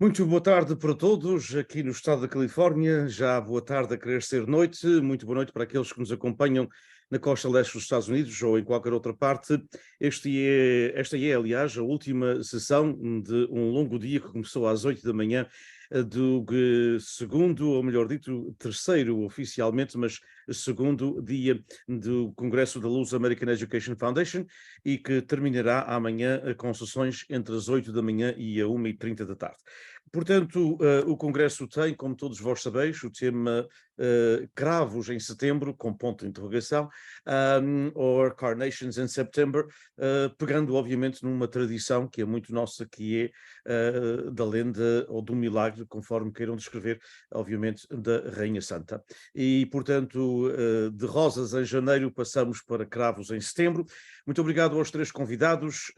Muito boa tarde para todos aqui no estado da Califórnia. Já boa tarde a querer ser noite. Muito boa noite para aqueles que nos acompanham na costa leste dos Estados Unidos ou em qualquer outra parte. Esta é, aliás, a última sessão de um longo dia que começou às 8 da manhã do segundo, ou melhor dito, terceiro oficialmente, mas segundo dia do Congresso da Luz American Education Foundation e que terminará amanhã com sessões entre as 8 da manhã e a 1h30 da tarde. Portanto, o Congresso tem, como todos vós sabeis, o tema Cravos em Setembro, com ponto de interrogação, or Carnations in September, pegando obviamente numa tradição que é muito nossa, que é da lenda ou do milagre, conforme queiram descrever, obviamente, da Rainha Santa. E, portanto, de rosas em janeiro passamos para cravos em setembro. Muito obrigado aos três convidados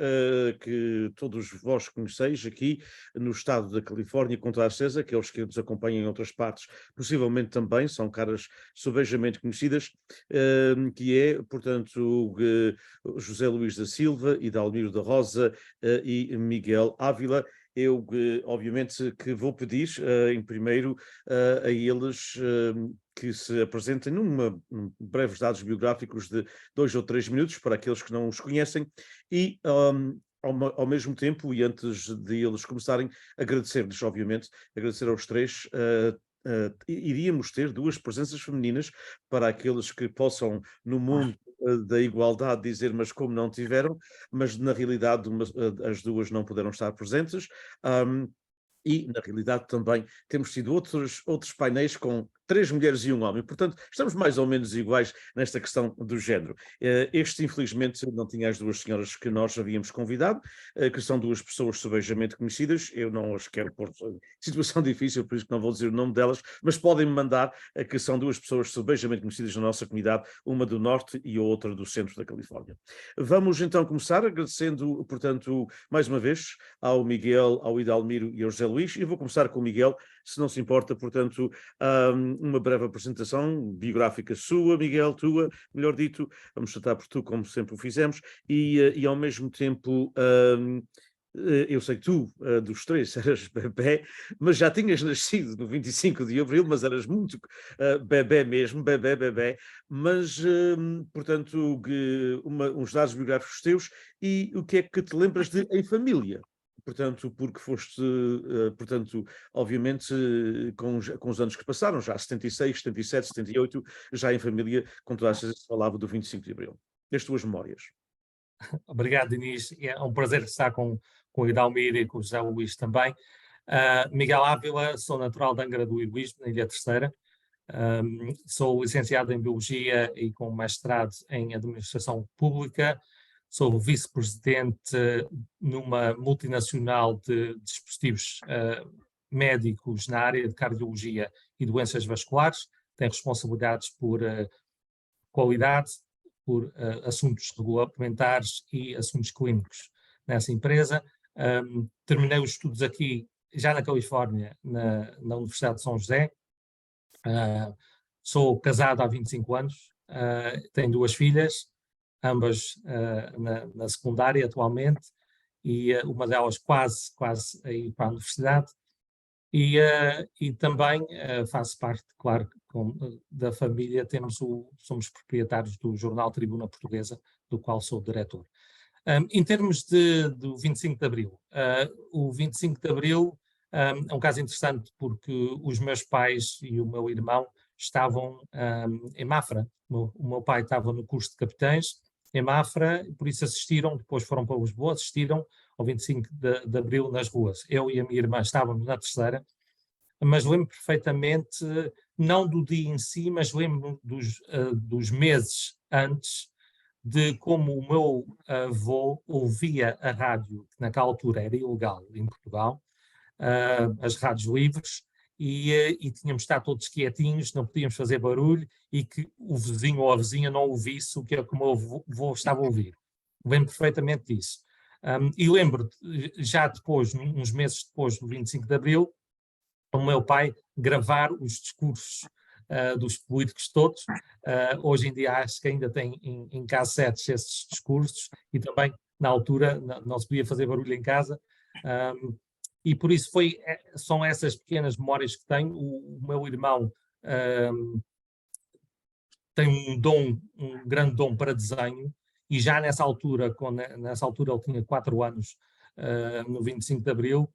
que todos vós conheceis aqui no estado da Califórnia, com toda a certeza, aqueles que nos acompanham em outras partes, possivelmente também, são caras subejamente conhecidas, que é, portanto, José Luís da Silva, Idalmiro da Rosa e Miguel Ávila. Eu, obviamente, que vou pedir, em primeiro, a eles que se apresentem num breves dados biográficos de 2 ou 3 minutos, para aqueles que não os conhecem, e ao mesmo tempo, e antes de eles começarem, agradecer-lhes, obviamente, agradecer aos três. Iríamos ter duas presenças femininas para aqueles que possam, no mundo da igualdade, dizer, mas como não tiveram, mas na realidade as duas não puderam estar presentes. E, na realidade, também temos tido outros painéis com 3 mulheres e um homem. Portanto, estamos mais ou menos iguais nesta questão do género. Este, infelizmente, não tinha as duas senhoras que nós havíamos convidado, que são duas pessoas subejamente conhecidas. Eu não as quero pôr em situação difícil, por isso que não vou dizer o nome delas, mas podem-me mandar que são duas pessoas subejamente conhecidas na nossa comunidade, uma do norte e a outra do centro da Califórnia. Vamos então começar agradecendo, portanto, mais uma vez, ao Miguel, ao Idalmiro e ao José Luís. Eu vou começar com o Miguel, se não se importa, portanto, uma breve apresentação biográfica sua, Miguel, tua, melhor dito, vamos tratar por tu, como sempre o fizemos, e ao mesmo tempo, eu sei que tu, dos três, eras bebé, mas já tinhas nascido no 25 de abril, mas eras muito bebé mesmo, bebé, mas, portanto, uns dados biográficos teus, e o que é que te lembras de em família? Portanto, porque foste, portanto, obviamente, com os anos que passaram, já 76, 77, 78, já em família, com toda a certeza se falava do 25 de Abril. As tuas memórias. Obrigado, Inês. É um prazer estar com o Idalmir e com o José Luís também. Miguel Ávila, sou natural de Angra do Heroísmo, na Ilha Terceira. Sou licenciado em Biologia e com mestrado em Administração Pública. Sou vice-presidente numa multinacional de dispositivos médicos na área de cardiologia e doenças vasculares. Tenho responsabilidades por qualidade, por assuntos regulamentares e assuntos clínicos nessa empresa. Terminei os estudos aqui, já na Califórnia, na Universidade de São José. Sou casado há 25 anos, tenho 2 filhas, ambas na secundária atualmente, e uma delas quase a ir para a universidade. E também faço parte, claro, da família, somos proprietários do jornal Tribuna Portuguesa, do qual sou diretor. Em termos do 25 de Abril, o 25 de Abril é um caso interessante porque os meus pais e o meu irmão estavam em Mafra. O meu pai estava no curso de capitães em Mafra, por isso depois foram para Lisboa, assistiram ao 25 de Abril nas ruas. Eu e a minha irmã estávamos na Terceira, mas lembro perfeitamente, não do dia em si, mas lembro dos meses antes, de como o meu avô ouvia a rádio, que naquela altura era ilegal em Portugal, as rádios livres, e tínhamos de estar todos quietinhos, não podíamos fazer barulho, e que o vizinho ou a vizinha não ouvisse o que o meu avô estava a ouvir. Lembro perfeitamente disso. E lembro, já depois, uns meses depois do 25 de Abril, o meu pai gravar os discursos dos políticos todos. Hoje em dia acho que ainda tem em cassetes esses discursos, e também na altura não se podia fazer barulho em casa. E por isso são essas pequenas memórias que tenho. O meu irmão tem um grande dom para desenho, e já nessa altura, nessa altura ele tinha 4 anos, no 25 de Abril,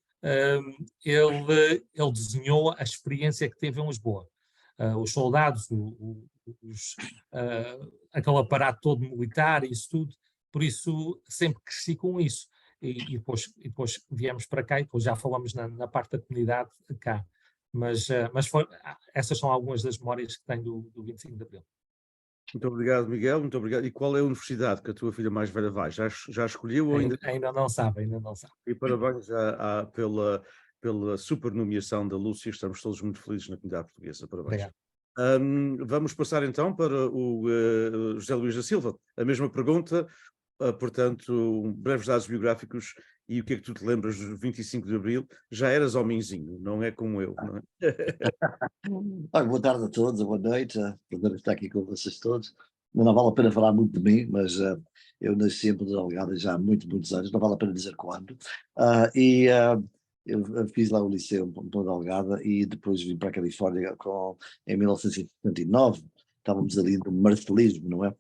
ele desenhou a experiência que teve em Lisboa. Os soldados, aquele aparato todo militar e isso tudo, por isso sempre cresci com isso. E depois viemos para cá e depois já falamos na parte da comunidade cá. Mas essas são algumas das memórias que tenho do 25 de Abril. Muito obrigado, Miguel, muito obrigado. E qual é a universidade que a tua filha mais velha vai? Já escolheu ou ainda? Ainda não sabe, ainda não sabe. E parabéns pela super nomeação da Lúcia, estamos todos muito felizes na comunidade portuguesa, parabéns. Vamos passar então para o José Luís da Silva. A mesma pergunta, portanto, breves dados biográficos e o que é que tu te lembras do 25 de Abril? Já eras homenzinho, não é como eu, não é? Olha, boa tarde a todos, boa noite, prazer estar aqui com vocês todos. Não vale a pena falar muito de mim, mas eu nasci em Ponta Delgada já há muitos anos, não vale a pena dizer quando. Eu fiz lá o liceu em Ponta Delgada e depois vim para a Califórnia em 1979, estávamos ali no marcelismo, não é?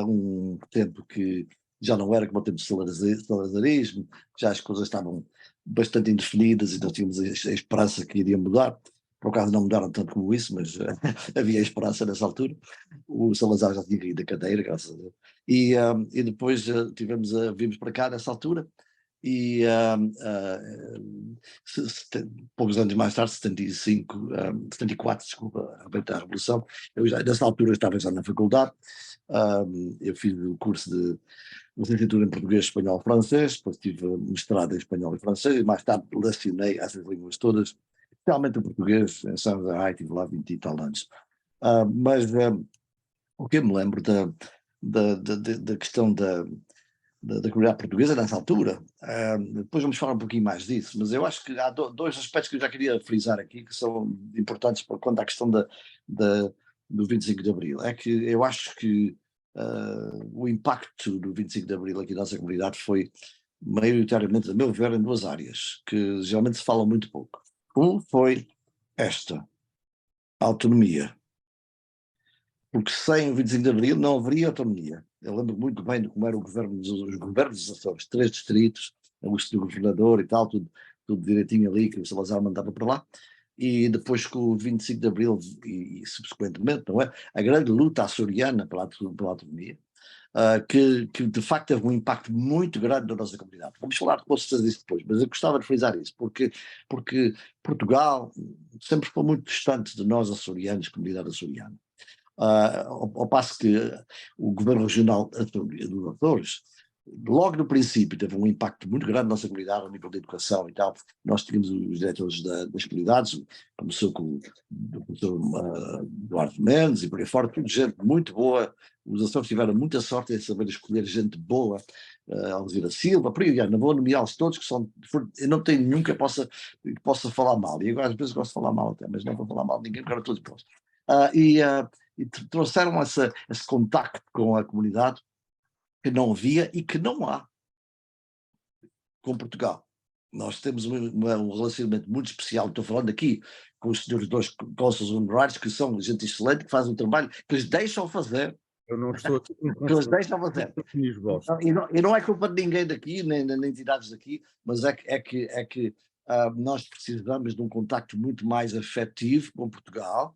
Um tempo que já não era como o tempo de salazarismo, já as coisas estavam bastante indefinidas e nós tínhamos a esperança que iriam mudar. Por acaso não mudaram tanto como isso, mas havia esperança nessa altura. O Salazar já tinha caído da cadeira, graças a Deus. E depois vimos para cá nessa altura, e poucos anos mais tarde, 74, desculpa, a Revolução, nessa altura eu estava já na faculdade, eu fiz o curso de licenciatura em português, espanhol e francês, depois tive mestrado em espanhol e francês, e mais tarde relacionei essas línguas todas, especialmente o português, em São José, tive lá 20 e tal anos. O que eu me lembro da questão da comunidade portuguesa nessa altura, depois vamos falar um pouquinho mais disso, mas eu acho que há dois aspectos que eu já queria frisar aqui, que são importantes quanto à questão do 25 de Abril. É que eu acho que o impacto do 25 de Abril aqui na nossa comunidade foi maioritariamente, a meu ver, em duas áreas, que geralmente se fala muito pouco. Um foi a autonomia. Porque sem o 25 de Abril não haveria autonomia. Eu lembro muito bem de como era os governos dos Açores, 3 distritos, o governador e tal, tudo direitinho ali, que o Salazar mandava para lá. E depois com o 25 de Abril e subsequentemente, não é? A grande luta açoriana pela autonomia, que de facto teve um impacto muito grande na nossa comunidade. Vamos falar com certeza disso depois, mas eu gostava de frisar isso, porque Portugal sempre foi muito distante de nós açorianos, comunidade açoriana. Ao passo que o governo regional dos Açores, logo no princípio, teve um impacto muito grande na nossa comunidade, a nível de educação e tal. Nós tínhamos os diretores das comunidades, começou com o professor Eduardo Mendes e por aí fora, tudo gente muito boa. Os Açores tiveram muita sorte em saber escolher gente boa, Alzira Silva, por aí, não vou nomeá-los todos, que são, eu não tenho nenhum que possa falar mal, e agora às vezes gosto de falar mal até, mas não vou falar mal de ninguém, porque eram todos bons. E trouxeram esse contacto com a comunidade que não havia e que não há com Portugal. Nós temos um relacionamento muito especial, estou falando aqui com os senhores dois cônsules honorários, que são gente excelente, que fazem um trabalho que eles deixam fazer. Eu não estou aqui com que eles deixam fazer. E não é culpa de ninguém daqui, nem entidades daqui, mas é que nós precisamos de um contacto muito mais afetivo com Portugal,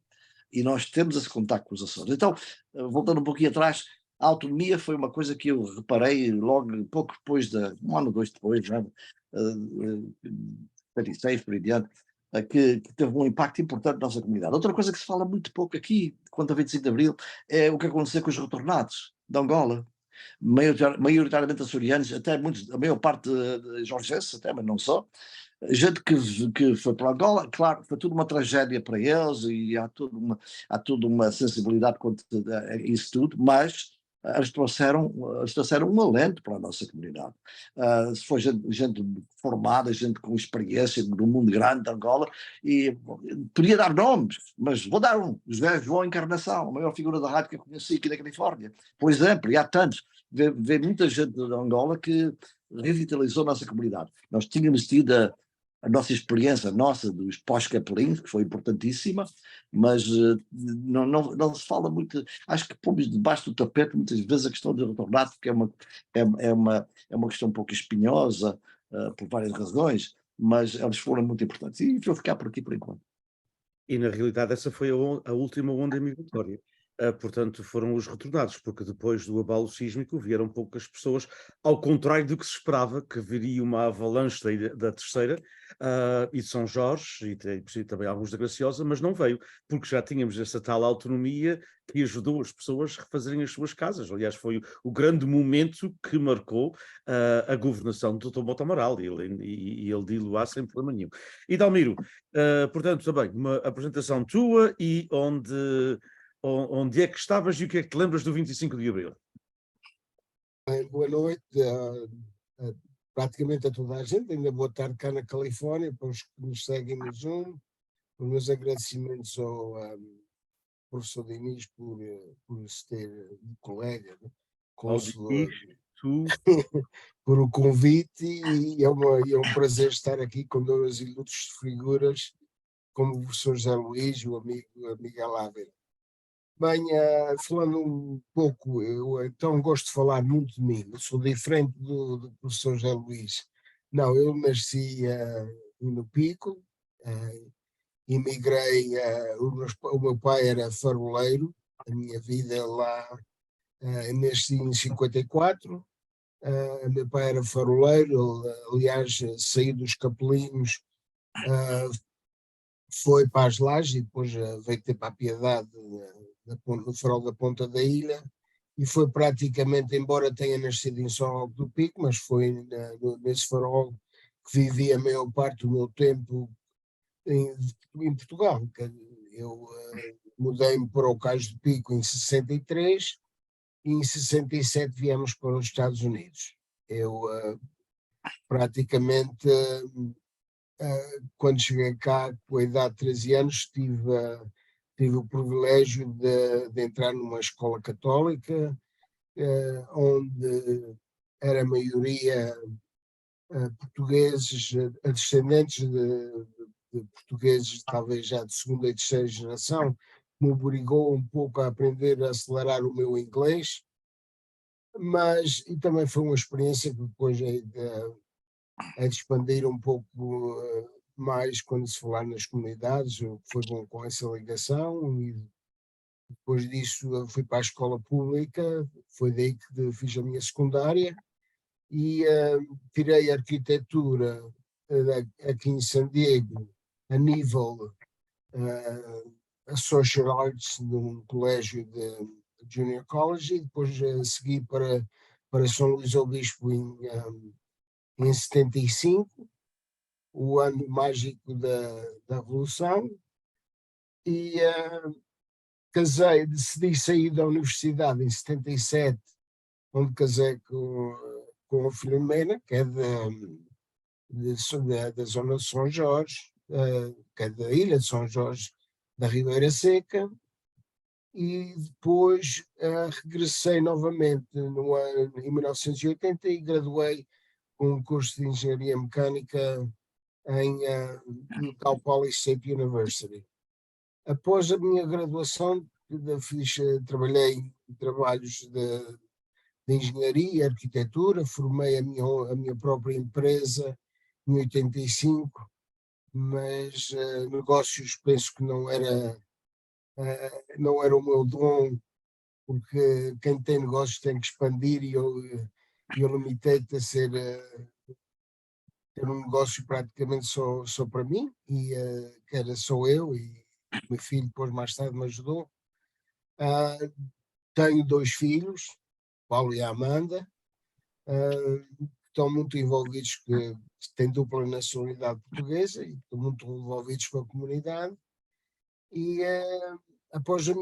e nós temos esse contacto com os Açores. Então, voltando um pouquinho atrás, a autonomia foi uma coisa que eu reparei logo, pouco depois, um ano ou dois depois, 76 por aí diante, que teve um impacto importante na nossa comunidade. Outra coisa que se fala muito pouco aqui, quanto a 25 de Abril, é o que aconteceu com os retornados de Angola. Maioritariamente açorianos, até muitos, a maior parte de jorgenses, até, mas não só, gente que foi para Angola, claro, foi tudo uma tragédia para eles e há toda uma sensibilidade quanto a isso tudo, mas eles trouxeram um alento para a nossa comunidade. Foi gente formada, gente com experiência do mundo grande de Angola, e podia dar nomes, mas vou dar um: José João Encarnação, a maior figura da rádio que eu conheci aqui na Califórnia, por exemplo, e há tantos. Vê muita gente de Angola que revitalizou a nossa comunidade. Nós tínhamos tido a nossa experiência, dos pós-capelins, que foi importantíssima, mas não se fala muito, acho que pomos debaixo do tapete muitas vezes a questão do doutorado, porque é uma questão um pouco espinhosa, por várias razões, mas eles foram muito importantes. E vou ficar por aqui por enquanto. E na realidade essa foi a última onda migratória. Portanto, foram os retornados, porque depois do abalo sísmico vieram poucas pessoas, ao contrário do que se esperava, que viria uma avalanche da terceira, e de São Jorge, e também alguns da Graciosa, mas não veio, porque já tínhamos essa tal autonomia que ajudou as pessoas a refazerem as suas casas. Aliás, foi o grande momento que marcou a governação do Dr. Mota Amaral, e ele dilo sem problema nenhum. E Dalmiro, portanto, também uma apresentação tua e onde é que estavas e o que é que te lembras do 25 de Abril? Boa noite, praticamente a toda a gente, ainda boa tarde cá na Califórnia, para os que nos seguem no Zoom. Os meus agradecimentos ao professor Diniz por se ter colega, cônsul, por o convite, e é um prazer estar aqui com duas ilustres figuras, como o professor José Luís e o amigo Miguel Ávila. Bem, falando um pouco, eu então gosto de falar muito de mim, eu sou diferente do professor José Luís. Não, eu nasci no Pico, emigrei, o meu pai era faroleiro, a minha vida lá, nasci em 54, meu pai era faroleiro, aliás, saí dos Capelinhos, foi para as Lajes e depois veio ter para a Piedade, no farol da Ponta da Ilha, e foi praticamente, embora tenha nascido em São Roque do Pico, mas foi nesse farol que vivi a maior parte do meu tempo em Portugal. Eu mudei-me para o Cais do Pico em 63 e em 67 viemos para os Estados Unidos. Eu praticamente, quando cheguei cá, com a idade de 13 anos, tive o privilégio de entrar numa escola católica, onde era a maioria portugueses, descendentes de portugueses, talvez já de segunda e terceira geração, me obrigou um pouco a aprender a acelerar o meu inglês, e também foi uma experiência que depois é de expandir um pouco mais quando se falar nas comunidades. Foi bom com essa ligação, e depois disso fui para a escola pública, foi daí que fiz a minha secundária, e tirei arquitetura aqui em San Diego, a nível Social Arts, num colégio de Junior College, e depois segui para São Luís Obispo em 75, o ano mágico da Revolução, e decidi sair da universidade em 77, onde casei com a Filomena, que é da zona de São Jorge, que é da ilha de São Jorge, da Ribeira Seca, e depois regressei novamente em 1980 e graduei com um curso de Engenharia Mecânica no Cal Poly State University. Após a minha graduação, trabalhei em trabalhos de engenharia e arquitetura, formei a minha própria empresa em 85, mas negócios penso que não era o meu dom, porque quem tem negócios tem que expandir, e eu limitei-te a ter um negócio praticamente só para mim, e que era só eu, e o meu filho depois mais tarde me ajudou. Tenho 2 filhos, Paulo e a Amanda, estão muito envolvidos, que têm dupla nacionalidade portuguesa, e estão muito envolvidos com a comunidade. E após a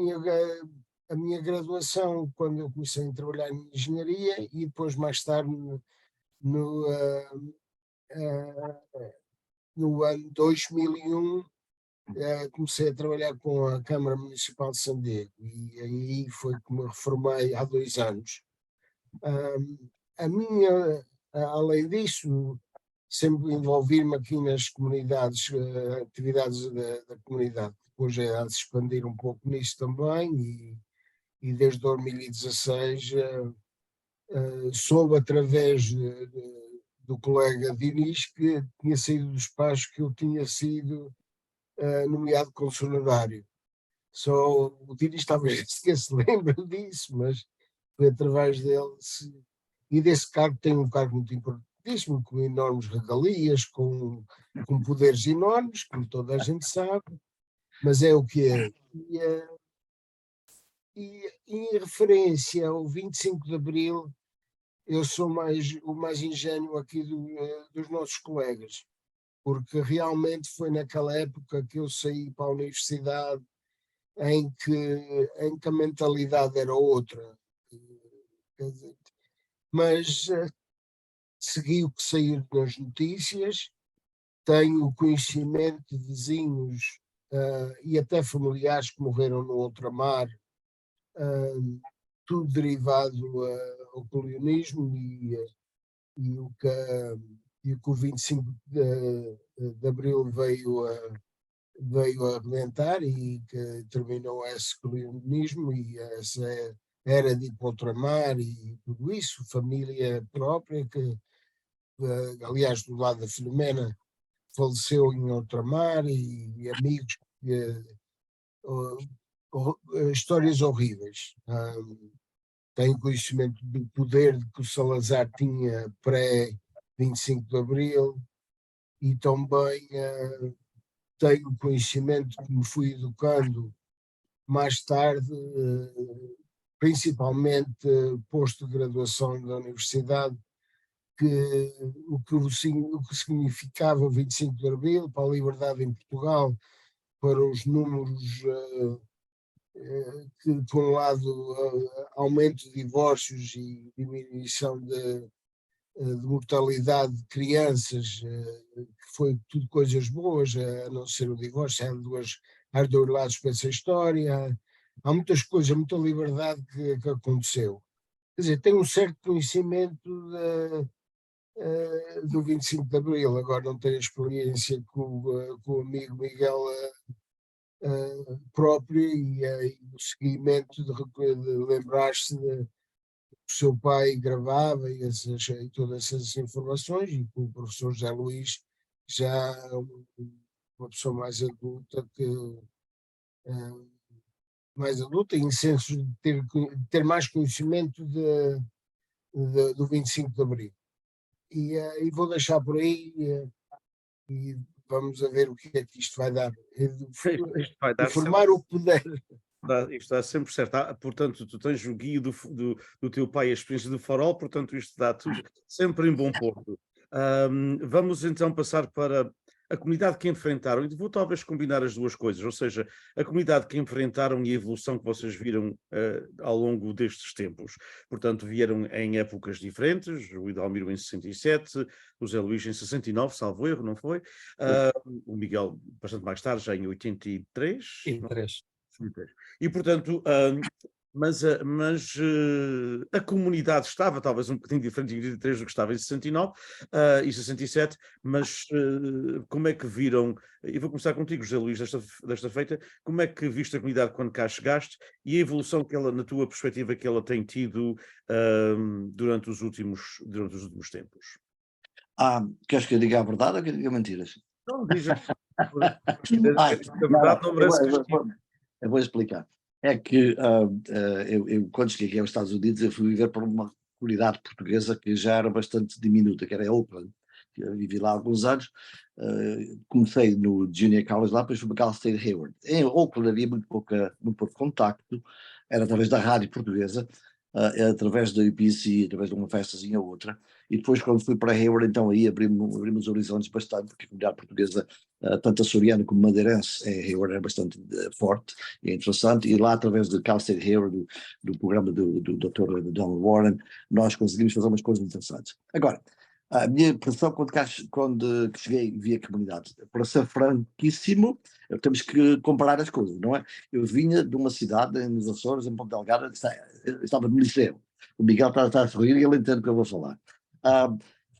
minha graduação, quando eu comecei a trabalhar em engenharia, e depois mais tarde no ano 2001 comecei a trabalhar com a Câmara Municipal de San Diego, e aí foi que me reformei há 2 anos. Além disso, sempre envolver-me aqui nas comunidades, atividades da comunidade. Depois é a se expandir um pouco nisso também e desde 2016 soube através do colega Dinis que tinha saído do espaço que eu tinha sido nomeado consulário. Só o Dinis talvez se lembre disso, mas foi através dele. E desse cargo tem um cargo muito importantíssimo, com enormes regalias, com poderes enormes, como toda a gente sabe, mas é o que é. E em referência ao 25 de Abril, eu sou o mais ingênuo aqui dos nossos colegas, porque realmente foi naquela época que eu saí para a universidade em que a mentalidade era outra. Quer dizer, mas segui o que saiu nas notícias, tenho conhecimento de vizinhos e até familiares que morreram no ultramar, tudo derivado ao colonialismo e o que o 25 de Abril veio a arrebentar e que terminou esse colonialismo e essa era de ir para o ultramar e tudo isso, família própria que, aliás, do lado da Filomena, faleceu em ultramar e amigos, histórias horríveis. Tenho conhecimento do poder que o Salazar tinha pré-25 de Abril e também tenho conhecimento que me fui educando mais tarde, principalmente posto de graduação da universidade, o que significava o 25 de Abril para a liberdade em Portugal, para os números que, por um lado, aumento de divórcios e diminuição de mortalidade de crianças, que foi tudo coisas boas, a não ser o divórcio, há dois lados para essa história, há muitas coisas, muita liberdade que aconteceu. Quer dizer, tenho um certo conhecimento do 25 de Abril, agora não tenho experiência com o amigo Miguel próprio e o seguimento de lembrar-se de o seu pai gravava e todas essas informações, e com o professor José Luís já uma pessoa mais adulta em senso de ter mais conhecimento do 25 de Abril. E vou deixar por aí e vamos a ver o que é que isto vai dar. Isto vai dar Informar o que puder. Isto dá sempre certo. Portanto, tu tens o guia do teu pai, a experiência do farol, portanto, isto dá-te sempre em bom porto. Vamos então passar para a comunidade que enfrentaram, e vou talvez combinar as duas coisas, ou seja, a comunidade que enfrentaram e a evolução que vocês viram ao longo destes tempos. Portanto, vieram em épocas diferentes, o Idalmiro em 67, o Zé Luís em 69, salvo erro, não foi? O Miguel bastante mais tarde, já em 83. E 3. E, portanto, a comunidade estava talvez um bocadinho diferente em 83 do que estava em 69 e 67, mas como é que viram, e vou começar contigo, José Luís, desta feita, como é que viste a comunidade quando cá chegaste e a evolução que ela, na tua perspectiva, que ela tem tido durante os últimos tempos? Queres que eu diga a verdade ou que eu diga mentiras? Não, diz a verdade, não merece castigo. Eu vou explicar. É que eu, quando cheguei aqui aos Estados Unidos, eu fui viver para uma comunidade portuguesa que já era bastante diminuta, que era Oakland. Eu vivi lá há alguns anos, comecei no Junior College lá, depois fui para Cal State Hayward. Em Oakland havia muito pouco contacto, era através da rádio portuguesa, através da UPC, através de uma festazinha ou outra, e depois quando fui para Hayward, então aí abrimos os horizontes bastante, porque a comunidade portuguesa, tanto açoriana como madeirense, em Hayward era bastante forte e interessante, e lá através de Cal State Hayward, do programa do Dr. Donald Warren, nós conseguimos fazer umas coisas interessantes. Agora, a minha impressão quando cheguei e vi a comunidade, para ser franquíssimo, temos que comparar as coisas, não é? Eu vinha de uma cidade, nos Açores, em Ponta Delgada, estava no liceu. O Miguel está a sorrir e ele entende o que eu vou falar.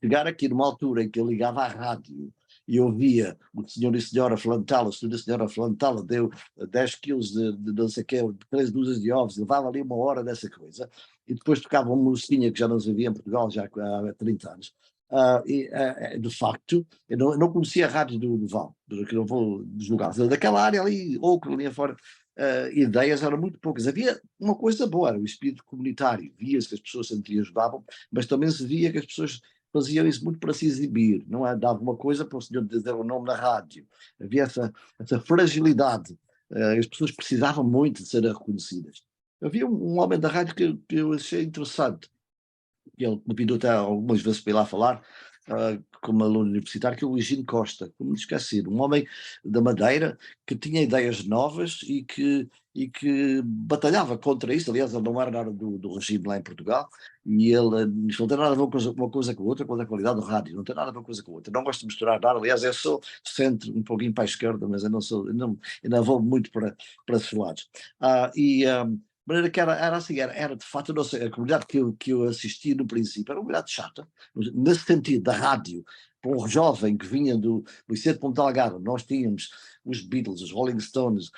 chegar aqui numa altura em que eu ligava à rádio e ouvia o senhor e a senhora falando tal, o senhor e a senhora falando tal, deu 10 quilos de não sei o quê, 3 dúzias de ovos, levava ali uma hora dessa coisa, e depois tocava uma musiquinha que já não se via em Portugal já há 30 anos. De facto, eu não conhecia a rádio do Val, que não vou deslogar, daquela área ali, ou que linha fora, ideias eram muito poucas. Havia uma coisa boa, era o espírito comunitário, via-se que as pessoas se ajudavam, mas também se via que as pessoas faziam isso muito para se exibir, não é? Dava uma coisa para o senhor dizer o nome na rádio, havia essa fragilidade, as pessoas precisavam muito de serem reconhecidas. Havia um homem da rádio que eu achei interessante, que ele me convidou até algumas vezes para ir lá falar, como aluno universitário, que é o Higino Costa, como me esqueci, um homem da Madeira que tinha ideias novas e que batalhava contra isso. Aliás, ele não era nada do regime lá em Portugal, e ele, isto não tem nada a ver uma coisa com a outra, com a qualidade do rádio, não tem nada a ver uma coisa com a outra. Não gosto de misturar nada, aliás, eu sou centro, um pouquinho para a esquerda, mas eu não vou muito para esses lados. De maneira que era assim, era de fato, não sei, a comunidade que eu assisti no princípio era uma comunidade chata, nesse sentido, da rádio, para um jovem que vinha do Liceu de Ponta Delgada. Nós tínhamos os Beatles, os Rolling Stones,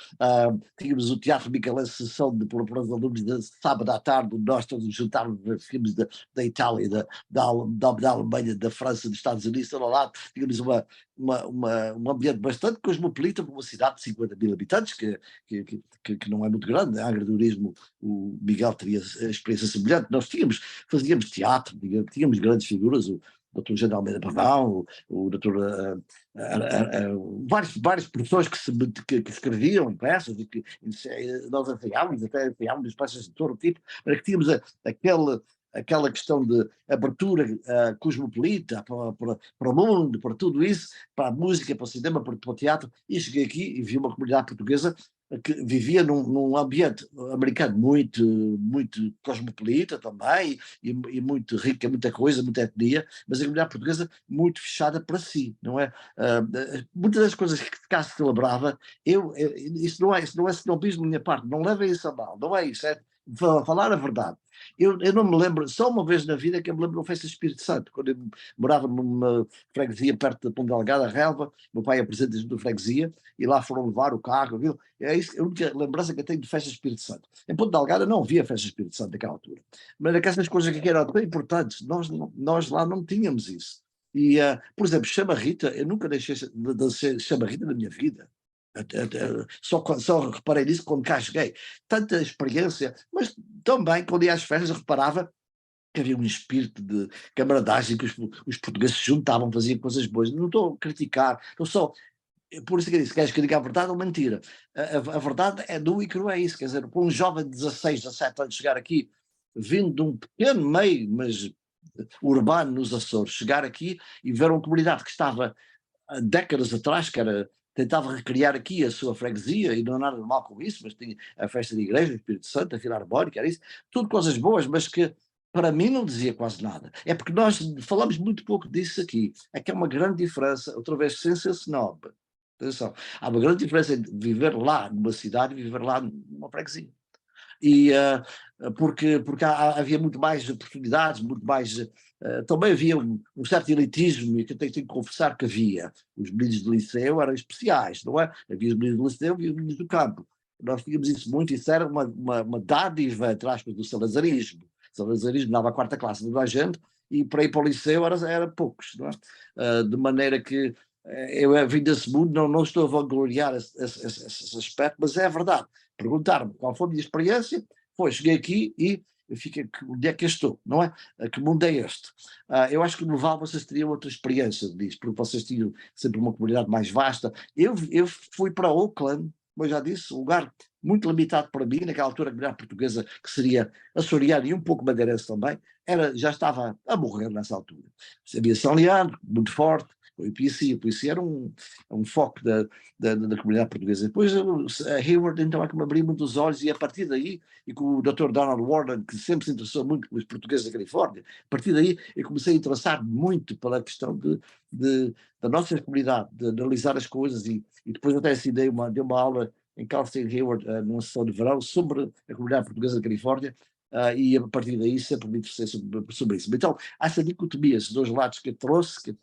tínhamos o Teatro Micalense, sessão para os alunos de sábado à tarde, nós todos nos juntávamos a ver filmes da Itália, da Alemanha, da França, dos Estados Unidos, todo lá, tínhamos um ambiente bastante cosmopolita para uma cidade de 50 mil habitantes, que não é muito grande, a agradorismo, o Miguel teria a experiência semelhante. Nós fazíamos teatro, tínhamos grandes figuras, o Dr. José de Almeida Pavão, o Dr. Várias professores que escreviam peças e que nós ensaiávamos peças de todo tipo, para que tínhamos aquela questão de abertura cosmopolita para o mundo, para tudo isso, para a música, para o cinema, para o teatro, e cheguei aqui e vi uma comunidade portuguesa que vivia num ambiente americano muito cosmopolita também, e muito rica, muita coisa, muita etnia, mas a comunidade portuguesa muito fechada para si, não é? Muitas das coisas que cá se celebrava, isso não é snobismo da minha parte, não levem isso a mal, não é isso, é falar a verdade. Eu não me lembro, só uma vez na vida que eu me lembro de uma festa de Espírito Santo, quando eu morava numa freguesia perto da Ponta Delgada, Relva, meu pai é presidente da freguesia, e lá foram levar o carro, viu? É isso, a única lembrança que eu tenho de festa de Espírito Santo. Em Ponta Delgada não havia festa de Espírito Santo naquela altura, mas essas coisas que eram tão importantes, nós lá não tínhamos isso. E, por exemplo, chamarrita, eu nunca deixei de dançar chamarrita na minha vida. Só reparei nisso quando cá cheguei. Tanta experiência, mas também quando ia às festas eu reparava que havia um espírito de camaradagem, que os portugueses se juntavam, faziam coisas boas. Não estou a criticar, eu só. Por isso que eu disse, queres que diga a verdade ou mentira? A verdade é nua e crua, é isso. Quer dizer, para um jovem de 16, 17 anos chegar aqui, vindo de um pequeno meio, mas urbano nos Açores, chegar aqui e ver uma comunidade que estava há décadas atrás, tentava recriar aqui a sua freguesia, e não há nada de mal com isso, mas tinha a festa de igreja, o Espírito Santo, a Filarmónica, era isso, tudo coisas boas, mas que para mim não dizia quase nada. É porque nós falamos muito pouco disso aqui. É que há uma grande diferença, outra vez, sem ser snob. Atenção, há uma grande diferença entre viver lá numa cidade e viver lá numa freguesia. E porque havia muito mais oportunidades, muito mais. Também havia um certo elitismo, e que eu tenho que confessar que havia. Os meninos do liceu eram especiais, não é? Havia os meninos do liceu e os meninos do campo. Nós tínhamos isso muito, isso era uma dádiva, entre aspas, do salazarismo. O salazarismo dava a quarta classe de toda a gente, e para ir para o liceu era poucos, não é? De maneira que eu vim desse mundo, não estou a vangloriar esse aspecto, mas é a verdade. Perguntar-me qual foi a minha experiência, cheguei aqui e fiquei, onde é que eu estou, não é? Que mundo é este? Eu acho que no Val vocês teriam outra experiência disso, porque vocês tinham sempre uma comunidade mais vasta. Eu fui para Auckland, como eu já disse, um lugar muito limitado para mim, naquela altura a comunidade portuguesa, que seria açoriana e um pouco madeirense também, já estava a morrer nessa altura. Havia São Leandro, muito forte, o IPC era um foco da comunidade portuguesa. Depois a Hayward então é que me abriu muito os olhos, e a partir daí, e com o Dr. Donald Warren, que sempre se interessou muito pelos portugueses da Califórnia, a partir daí eu comecei a interessar muito pela questão da nossa comunidade, de analisar as coisas, e depois até assim dei uma aula em Cal State Hayward, numa sessão de verão, sobre a comunidade portuguesa da Califórnia, e a partir daí sempre me interessei sobre isso. Então, há essa dicotomia, esses dois lados que eu trouxe,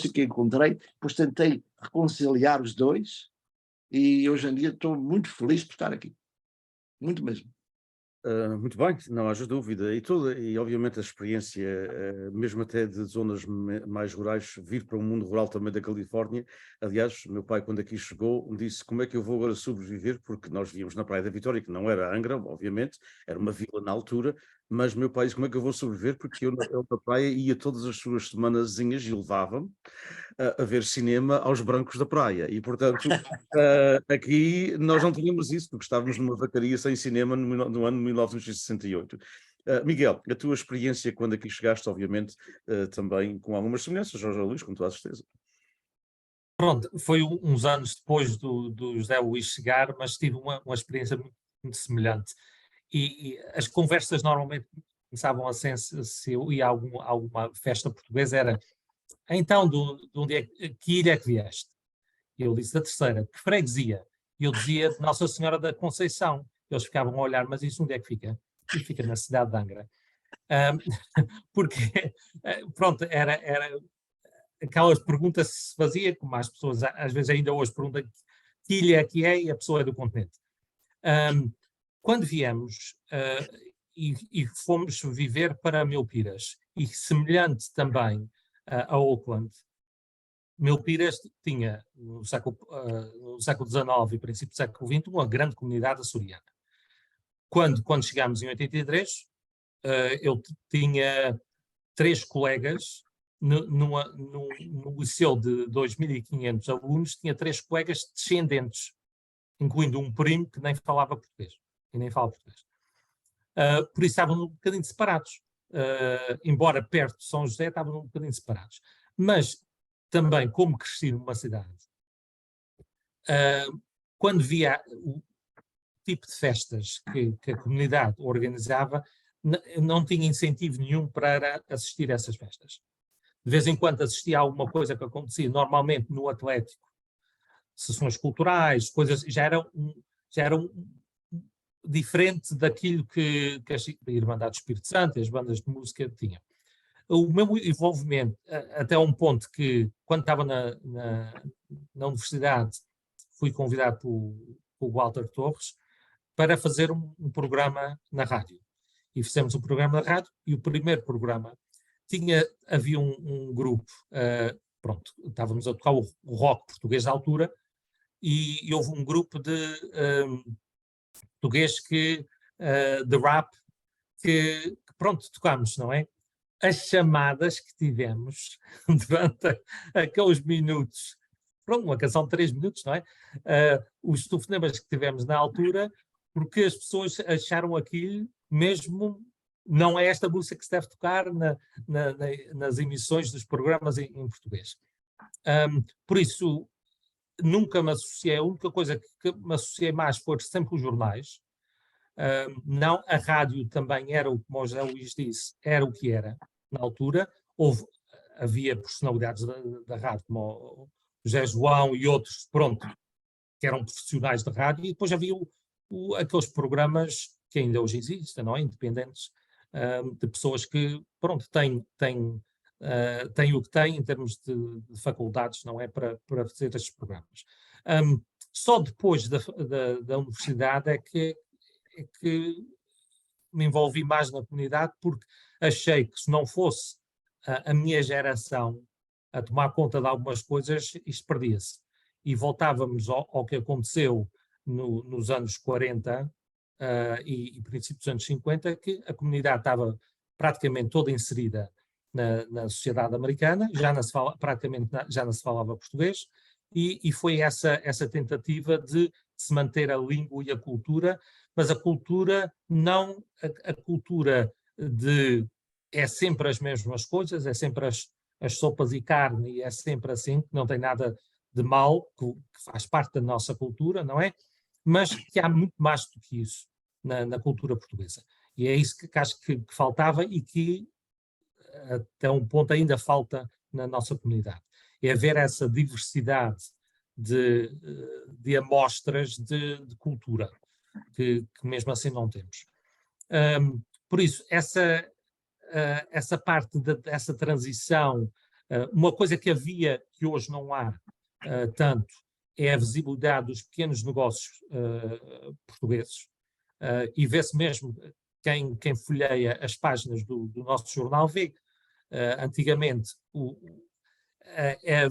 e que encontrei, depois tentei reconciliar os dois, e hoje em dia estou muito feliz por estar aqui, muito mesmo. Muito bem, não haja dúvida. E obviamente a experiência, mesmo até de zonas mais rurais, vir para o mundo rural também da Califórnia. Aliás, meu pai, quando aqui chegou, me disse como é que eu vou agora sobreviver, porque nós víamos na Praia da Vitória, que não era Angra, obviamente, era uma vila na altura, mas meu pai disse como é que eu vou sobreviver, porque eu na praia ia todas as suas semanazinhas e levava-me a ver cinema aos brancos da praia. E, portanto, aqui nós não tínhamos isso, porque estávamos numa vacaria sem cinema no ano 1968. Miguel, a tua experiência quando aqui chegaste, obviamente, também com algumas semelhanças, Jorge Luís, com toda a certeza. Pronto, foi uns anos depois do José Luís chegar, mas tive uma experiência muito semelhante. E as conversas normalmente começavam a ser, se eu ia a alguma festa portuguesa, era então, de onde que ilha é que vieste? E eu disse da terceira, que freguesia? E eu dizia de Nossa Senhora da Conceição. Eles ficavam a olhar, mas isso onde é que fica? E fica na cidade de Angra. Porque, pronto, era aquelas perguntas que se fazia, como as pessoas às vezes ainda hoje perguntam que ilha é que é, e a pessoa é do continente. Quando viemos e fomos viver para Milpiras, e semelhante também a Auckland, Milpiras tinha, no século XIX e princípio do século XX, uma grande comunidade açoriana. Quando chegámos em 83, eu tinha 3 colegas, no liceu de 2.500 alunos, tinha 3 colegas descendentes, incluindo um primo que nem falava português, e nem fala português. Por isso estavam um bocadinho separados. Embora perto de São José, estavam um bocadinho separados. Mas também, como cresci numa cidade, quando via o tipo de festas que a comunidade organizava, não tinha incentivo nenhum para assistir a essas festas. De vez em quando assistia a alguma coisa que acontecia, normalmente no Atlético, sessões culturais, coisas, já eram diferente daquilo que a Irmandade do Espírito Santo e as bandas de música tinham. O meu envolvimento, até um ponto que, quando estava na universidade, fui convidado pelo Walter Torres para fazer um programa na rádio. E fizemos um programa na rádio, e o primeiro programa havia um grupo, pronto, estávamos a tocar o rock português da altura, e houve um grupo de português de rap que pronto, tocámos, não é? As chamadas que tivemos durante aqueles minutos, pronto, uma canção de 3 minutos, não é? Os telefonemas que tivemos na altura, porque as pessoas acharam aquilo mesmo, não é esta música que se deve tocar nas emissões dos programas em português. Por isso, nunca me associei, a única coisa que me associei mais foi sempre os jornais. Não, a rádio também era, como o José Luís disse, era o que era na altura. Havia personalidades da rádio, como o José João e outros, pronto, que eram profissionais da rádio, e depois havia aqueles programas que ainda hoje existem, não é? Independentes, de pessoas que, pronto, têm o que têm em termos de faculdades, não é? Para fazer estes programas. Só depois da universidade é que me envolvi mais na comunidade, porque achei que se não fosse a minha geração a tomar conta de algumas coisas, isto perdia-se. E voltávamos ao que aconteceu nos anos 40 e princípios dos anos 50, que a comunidade estava praticamente toda inserida na sociedade americana, praticamente já não se falava português, e foi essa tentativa de se manter a língua e a cultura, mas a cultura não a cultura é sempre as mesmas coisas, é sempre as sopas e carne, e é sempre assim, que não tem nada de mal, que faz parte da nossa cultura, não é? Mas que há muito mais do que isso na cultura portuguesa. E é isso que acho que faltava, e que até um ponto ainda falta na nossa comunidade. É haver essa diversidade de amostras de cultura, que mesmo assim não temos. Por isso, essa parte dessa transição, uma coisa que havia, que hoje não há tanto, é a visibilidade dos pequenos negócios portugueses. E vê-se mesmo, quem folheia as páginas do nosso jornal vê. Antigamente,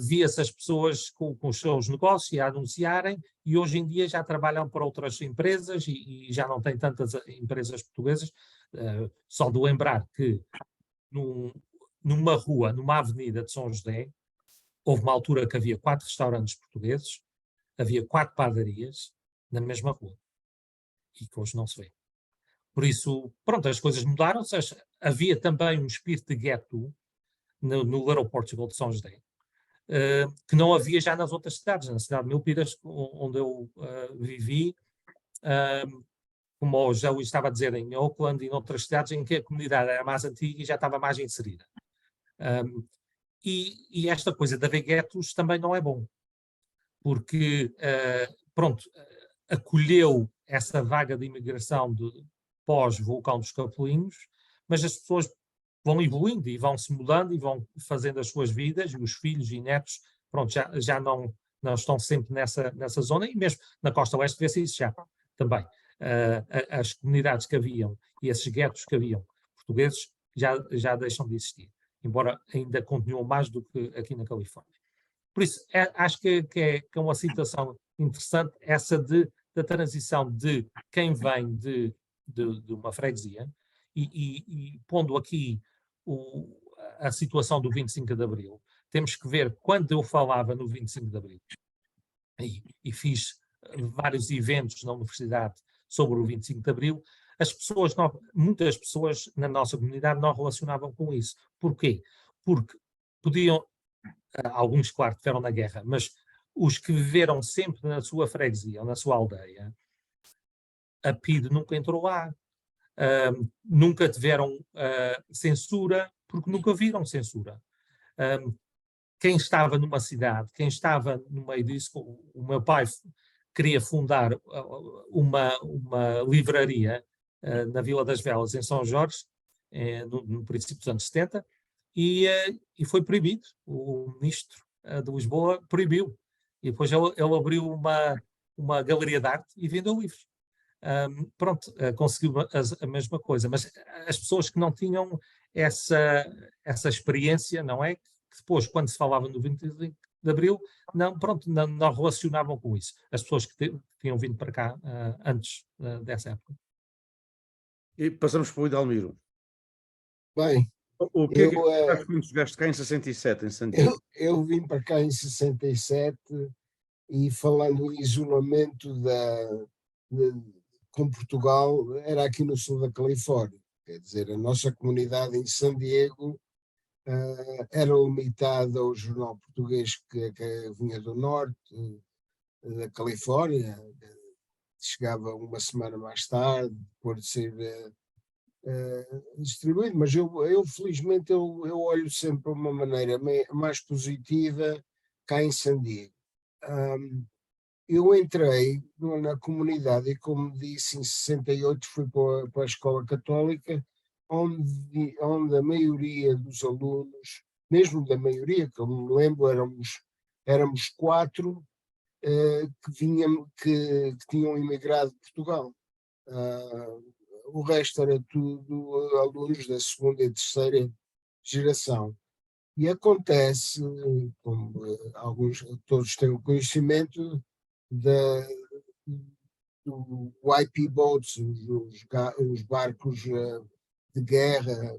via-se as pessoas com os seus negócios a anunciarem, e hoje em dia já trabalham para outras empresas e já não tem tantas empresas portuguesas. Só de lembrar que numa rua, numa avenida de São José, houve uma altura que havia 4 restaurantes portugueses, havia 4 padarias na mesma rua, e que hoje não se vê. Por isso, pronto, as coisas mudaram. Havia também um espírito de gueto no Little Portugal de São José, que não havia já nas outras cidades. Na cidade de Milpitas, onde eu vivi, como já o estava a dizer, em Auckland e em outras cidades em que a comunidade era mais antiga e já estava mais inserida. E esta coisa de haver guetos também não é bom, porque, pronto, acolheu essa vaga de imigração pós-vulcão dos Capelinhos, mas as pessoas vão evoluindo e vão se mudando e vão fazendo as suas vidas, e os filhos e netos, pronto, já não estão sempre nessa zona, e mesmo na costa oeste vê-se isso já também. As comunidades que haviam e esses guetos que haviam portugueses já deixam de existir, embora ainda continuem mais do que aqui na Califórnia. Por isso, acho que é uma situação interessante essa da transição de quem vem de uma freguesia, e pondo aqui a situação do 25 de Abril, temos que ver, quando eu falava no 25 de Abril, e fiz vários eventos na universidade sobre o 25 de Abril, muitas pessoas na nossa comunidade não relacionavam com isso. Porquê? Porque podiam, alguns, claro, tiveram na guerra, mas os que viveram sempre na sua freguesia ou na sua aldeia, a PIDE nunca entrou lá. Nunca tiveram censura, porque nunca viram censura. Quem estava numa cidade, quem estava no meio disso, o meu pai queria fundar uma livraria na Vila das Velas, em São Jorge, no princípio dos anos 70, e foi proibido. O ministro de Lisboa proibiu. E depois ele abriu uma galeria de arte e vendeu livros. Pronto, conseguiu a mesma coisa, mas as pessoas que não tinham essa experiência, não é? Que depois, quando se falava no 25 de Abril, não relacionavam com isso. As pessoas que tinham vindo para cá antes dessa época. E passamos para o Idalmiro. Bem, O que é que tu quando chegaste cá em 67, em Santiago? Eu vim para cá em 67 e, falando em isolamento com Portugal, era aqui no sul da Califórnia. Quer dizer, a nossa comunidade em San Diego era limitada ao jornal português que vinha do norte da Califórnia, chegava uma semana mais tarde, depois de ser distribuído, mas eu felizmente eu olho sempre de uma maneira mais positiva cá em San Diego. Eu entrei na comunidade e, como disse, em 68 fui para a escola católica, onde a maioria dos alunos, mesmo da maioria, que eu me lembro, éramos 4 que tinham imigrado de Portugal. O resto era tudo alunos da segunda e terceira geração. E acontece, como todos têm o conhecimento, do YP Boats, os barcos de guerra,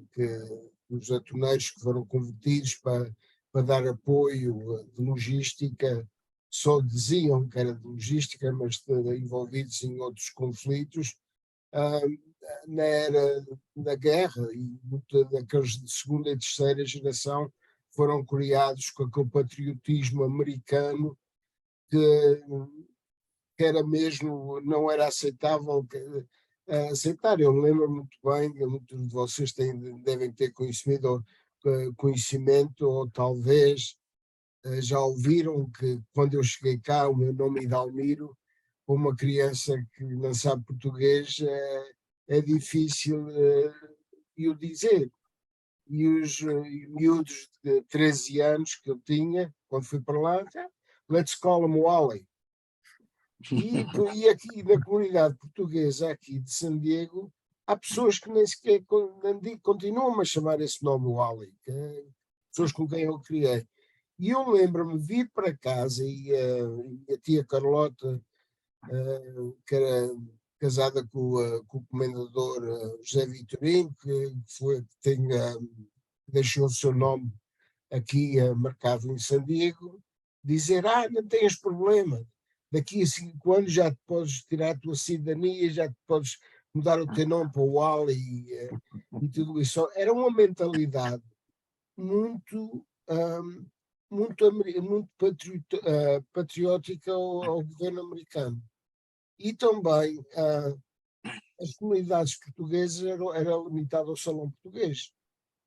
os atuneiros que foram convertidos para dar apoio de logística, só diziam que era de logística, mas envolvidos em outros conflitos, na era da guerra, e daqueles de segunda e terceira geração foram criados com aquele patriotismo americano que era mesmo, não era aceitável aceitar. Eu me lembro muito bem, muitos de vocês devem ter conhecimento ou talvez já ouviram que, quando eu cheguei cá, o meu nome é Idalmiro, para uma criança que não sabe português é difícil e o dizer. E os miúdos de 13 anos que eu tinha, quando fui para lá, let's call him Wally. E aqui na comunidade portuguesa, aqui de San Diego, há pessoas que nem sequer continuam a chamar esse nome Wally, pessoas com quem eu criei. E eu lembro-me de vir para casa e a tia Carlota, que era casada com o comendador José Vitorino, deixou o seu nome aqui marcado em San Diego, dizer, não tens problema, daqui a 5 anos já te podes tirar a tua cidadania, já te podes mudar o teu nome para o Wally e tudo isso. Era uma mentalidade muito patriótica ao governo americano. E também as comunidades portuguesas eram limitadas ao salão português.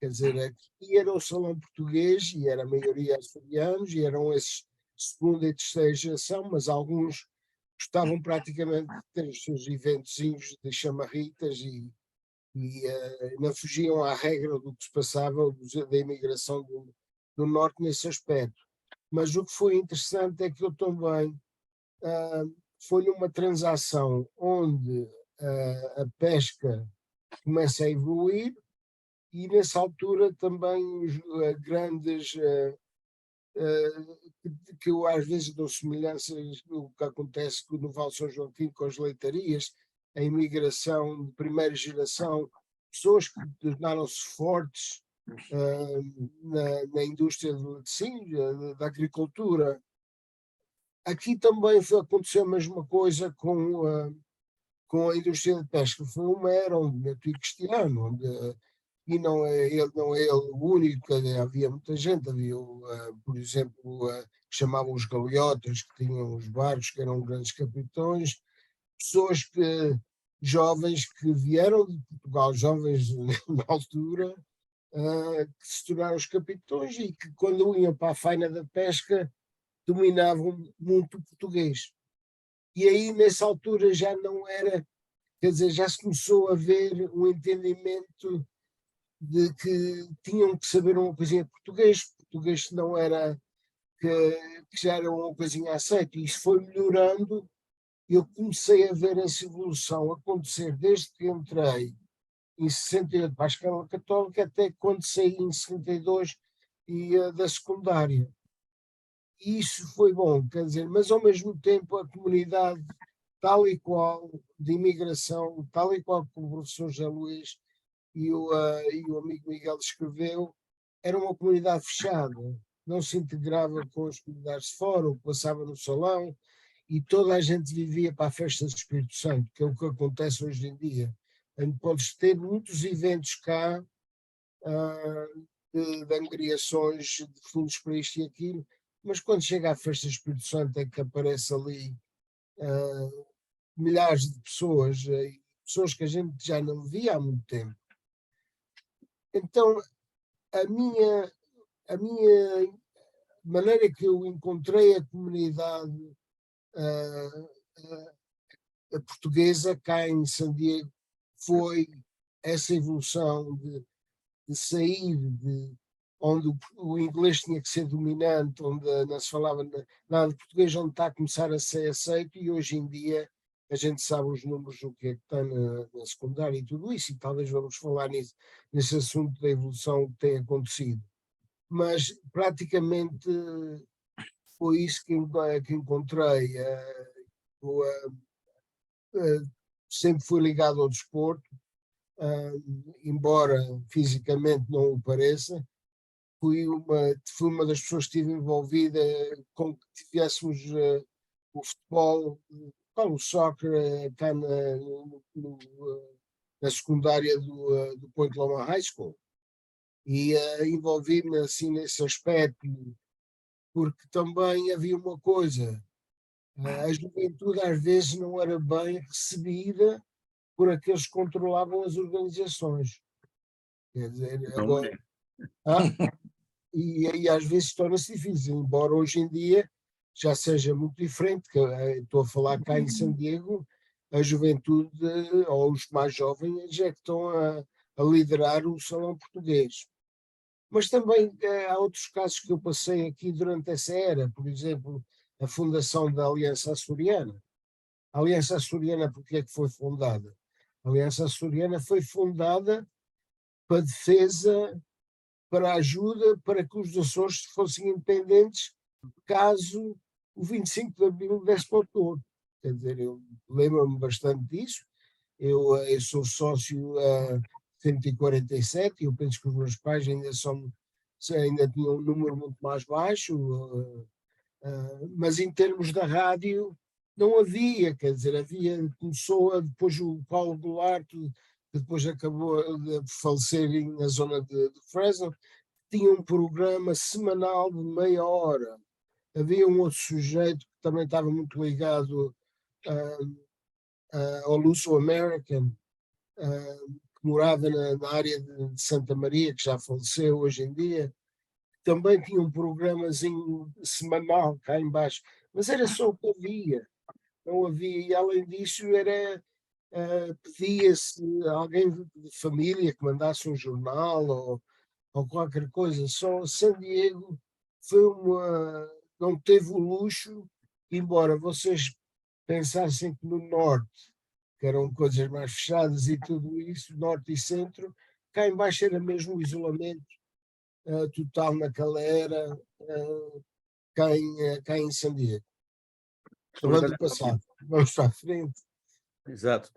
Quer dizer, aqui era o salão português e era a maioria açorianos e eram esses segunda e terceira geração, mas alguns gostavam praticamente de ter os seus eventozinhos de chamarritas e não fugiam à regra do que se passava da imigração do norte nesse aspecto. Mas o que foi interessante é que eu também foi numa transação onde a pesca começa a evoluir e nessa altura também os grandes que eu às vezes dou semelhanças do que acontece no Val São Joaquim com as leitarias, a imigração de primeira geração, pessoas que tornaram-se fortes na indústria da agricultura. Aqui também aconteceu a mesma coisa com a indústria de pesca. Era um Neto e Cristiano, onde e não é ele o único, havia muita gente, havia, por exemplo, que chamavam os galeotas, que tinham os barcos, que eram grandes capitões, pessoas jovens que vieram de Portugal, jovens na altura, que se tornaram os capitões e que quando iam para a faina da pesca dominavam muito o português. E aí nessa altura já não era, quer dizer, já se começou a ver um entendimento de que tinham que saber uma coisinha de português não era, que já era uma coisinha aceita, e isso foi melhorando. Eu comecei a ver essa evolução acontecer desde que entrei em 68 para a Escola Católica até quando saí em 62 da secundária. E isso foi bom, quer dizer, mas ao mesmo tempo a comunidade tal e qual de imigração, tal e qual como o professor José Luís e o amigo Miguel escreveu, era uma comunidade fechada, não se integrava com as comunidades de fora, o que passava no salão, e toda a gente vivia para a festa do Espírito Santo, que é o que acontece hoje em dia. Podes ter muitos eventos cá, de angariações de fundos para isto e aquilo, mas quando chega à festa do Espírito Santo é que aparece ali milhares de pessoas, pessoas que a gente já não via há muito tempo. Então, a minha maneira que eu encontrei a comunidade a portuguesa cá em San Diego foi essa evolução de sair de onde o inglês tinha que ser dominante, onde não se falava nada de português, onde está a começar a ser aceito, e hoje em dia a gente sabe os números do que é que está na secundária e tudo isso, e talvez vamos falar nesse assunto da evolução que tem acontecido. Mas praticamente foi isso que encontrei. Sempre fui ligado ao desporto, embora fisicamente não o pareça. Fui uma das pessoas que estive envolvida com que tivéssemos o futebol, o soccer, cá na secundária do Point Loma High School. E envolvi-me assim nesse aspecto, porque também havia uma coisa, a juventude às vezes não era bem recebida por aqueles que controlavam as organizações. Quer dizer, agora... E às vezes torna-se difícil, embora hoje em dia já seja muito diferente, que estou a falar cá em San Diego, a juventude ou os mais jovens é que estão a a liderar o Salão Português. Mas também há outros casos que eu passei aqui durante essa era, por exemplo, a fundação da Aliança Açoriana. A Aliança Açoriana, porque é que foi fundada? A Aliança Açoriana foi fundada para defesa, para ajuda, para que os Açores fossem independentes caso o 25 de Abril desse para o todo. Quer dizer, eu lembro-me bastante disso. Eu sou sócio a 147 e eu penso que os meus pais ainda tinham um número muito mais baixo, mas em termos da rádio não havia, quer dizer, começou depois o Paulo Goulart, que depois acabou de falecer na zona de Fresno, tinha um programa semanal de meia hora. Havia um outro sujeito que também estava muito ligado ao Luso American, que morava na área de Santa Maria, que já faleceu hoje em dia, também tinha um programazinho semanal cá embaixo, mas era só o que havia, não havia, e além disso pedia-se alguém de família que mandasse um jornal ou qualquer coisa. Só San Diego não teve o luxo, embora vocês pensassem que no norte, que eram coisas mais fechadas e tudo isso, norte e centro, cá embaixo era mesmo o isolamento total naquela era, cá em San Diego. Falando do passado, vamos para a frente. Exato.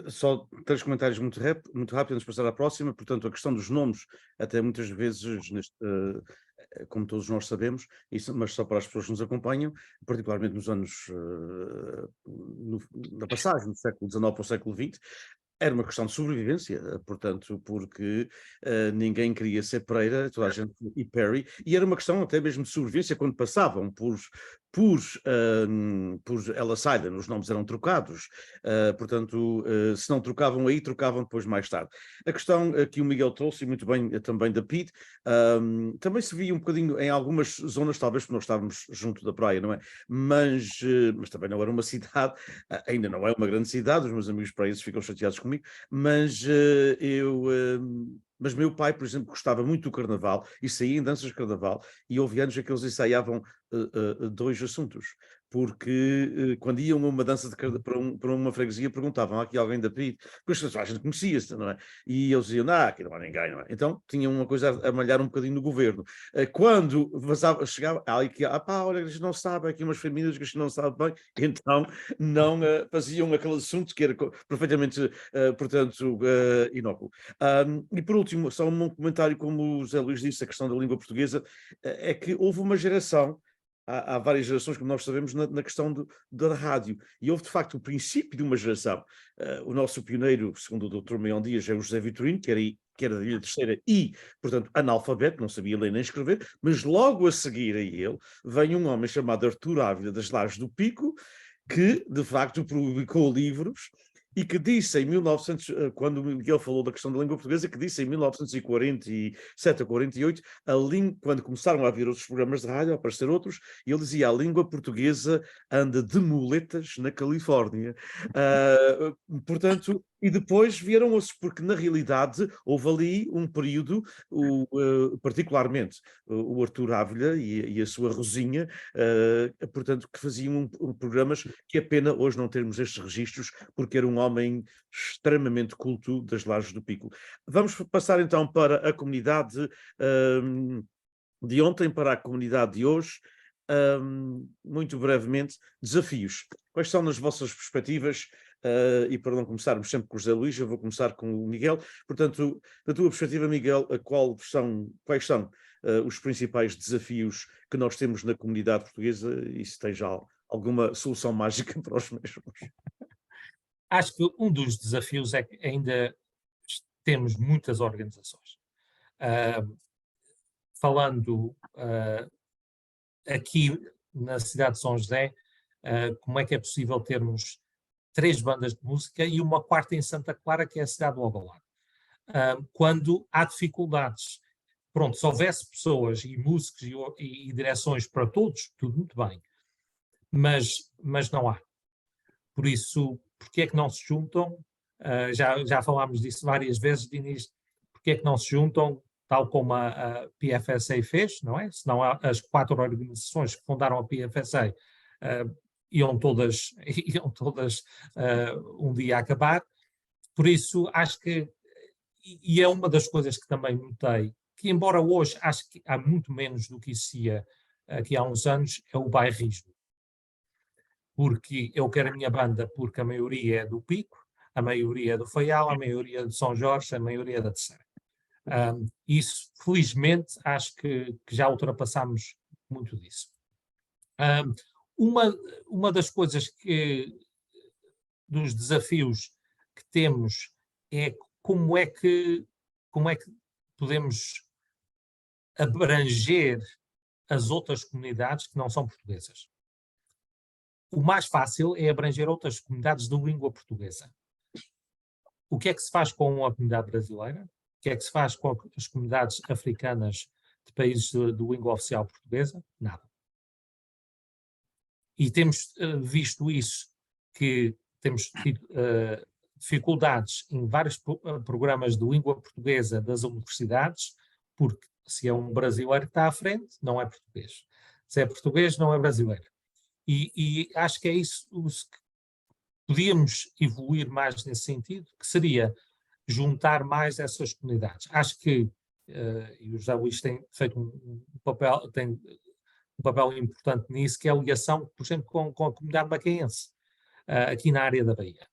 Só 3 comentários muito rápido, antes de passar à próxima. Portanto, a questão dos nomes, até muitas vezes, como todos nós sabemos, mas só para as pessoas que nos acompanham, particularmente nos anos, na passagem do século XIX para o século XX, era uma questão de sobrevivência, portanto, porque ninguém queria ser Pereira, toda a gente, e Perry, e era uma questão até mesmo de sobrevivência quando passavam por Ellis Island, os nomes eram trocados, portanto, se não trocavam aí, trocavam depois mais tarde. A questão que o Miguel trouxe, e muito bem também da Pete, também se via um bocadinho em algumas zonas, talvez porque nós estávamos junto da praia, não é? Mas também não era uma cidade, ainda não é uma grande cidade, os meus amigos praenses ficam chateados comigo, mas mas meu pai, por exemplo, gostava muito do carnaval e saía em danças de carnaval e houve anos em que eles ensaiavam 2 assuntos, porque quando iam a uma dança para uma freguesia perguntavam: há aqui alguém da PID? Porque a gente conhecia-se, não é? E eles diziam: não, aqui não há ninguém, não é? Então tinham uma coisa a malhar um bocadinho no governo. Quando chegava, olha, a gente não sabe, aqui umas famílias que a gente não sabe bem, então não faziam aquele assunto que era perfeitamente, portanto, inócuo. E por último, só um comentário, como o José Luís disse, a questão da língua portuguesa, é que houve uma geração, há várias gerações, como nós sabemos, na questão da rádio, e houve de facto o princípio de uma geração. O nosso pioneiro, segundo o Dr. Meião Dias, é o José Vitorino, que era da Ilha Terceira e, portanto, analfabeto, não sabia ler nem escrever, mas logo a seguir a ele vem um homem chamado Artur Ávila das Lajes do Pico, que de facto publicou livros e que disse em 1900, quando o Miguel falou da questão da língua portuguesa, que disse em 1947 a 48, quando começaram a haver outros programas de rádio, a aparecer outros, ele dizia: a língua portuguesa anda de muletas na Califórnia. Portanto, e depois vieram outros, porque na realidade houve ali um período, particularmente o Artur Ávila e a sua Rosinha, portanto, que faziam programas que é pena hoje não termos estes registros, porque era um homem extremamente culto das Lajes do Pico. Vamos passar então para a comunidade de ontem, para a comunidade de hoje. Muito brevemente, desafios. Quais são nas vossas perspectivas? E para não começarmos sempre com o José Luís, eu vou começar com o Miguel. Portanto, da tua perspectiva, Miguel, quais são os principais desafios que nós temos na comunidade portuguesa, e se tem já alguma solução mágica para os mesmos? Acho que um dos desafios é que ainda temos muitas organizações. Falando aqui na cidade de São José, como é que é possível termos 3 bandas de música e uma quarta em Santa Clara, que é a cidade do Alvalade? Quando há dificuldades, pronto, se houvesse pessoas e músicos e direções para todos, tudo muito bem, mas não há. Por isso, porque é que não se juntam Já falámos disso várias vezes, Dinis, porque é que não se juntam, tal como a PFSA fez, não é? Senão as 4 organizações que fundaram a PFSA iam todas um dia acabar. Por isso, acho que, e é uma das coisas que também notei, que embora hoje acho que há muito menos do que existia aqui há uns anos, é o bairrismo. Porque eu quero a minha banda porque a maioria é do Pico, a maioria é do Faial, a maioria é de São Jorge, a maioria é da Terceira. Isso, felizmente, acho que já ultrapassámos muito disso. Uma das coisas dos desafios que temos é como é que podemos abranger as outras comunidades que não são portuguesas. O mais fácil é abranger outras comunidades de língua portuguesa. O que é que se faz com a comunidade brasileira? O que é que se faz com as comunidades africanas de países de língua oficial portuguesa? Nada. E temos visto isso, que temos tido dificuldades em vários programas de língua portuguesa das universidades, porque se é um brasileiro que está à frente, não é português. Se é português, não é brasileiro. E acho que é isso que podíamos evoluir mais nesse sentido, que seria juntar mais essas comunidades. Acho que, e o José Luís tem feito um papel importante nisso, que é a ligação, por exemplo, com a comunidade macaense, aqui na área da Bahia.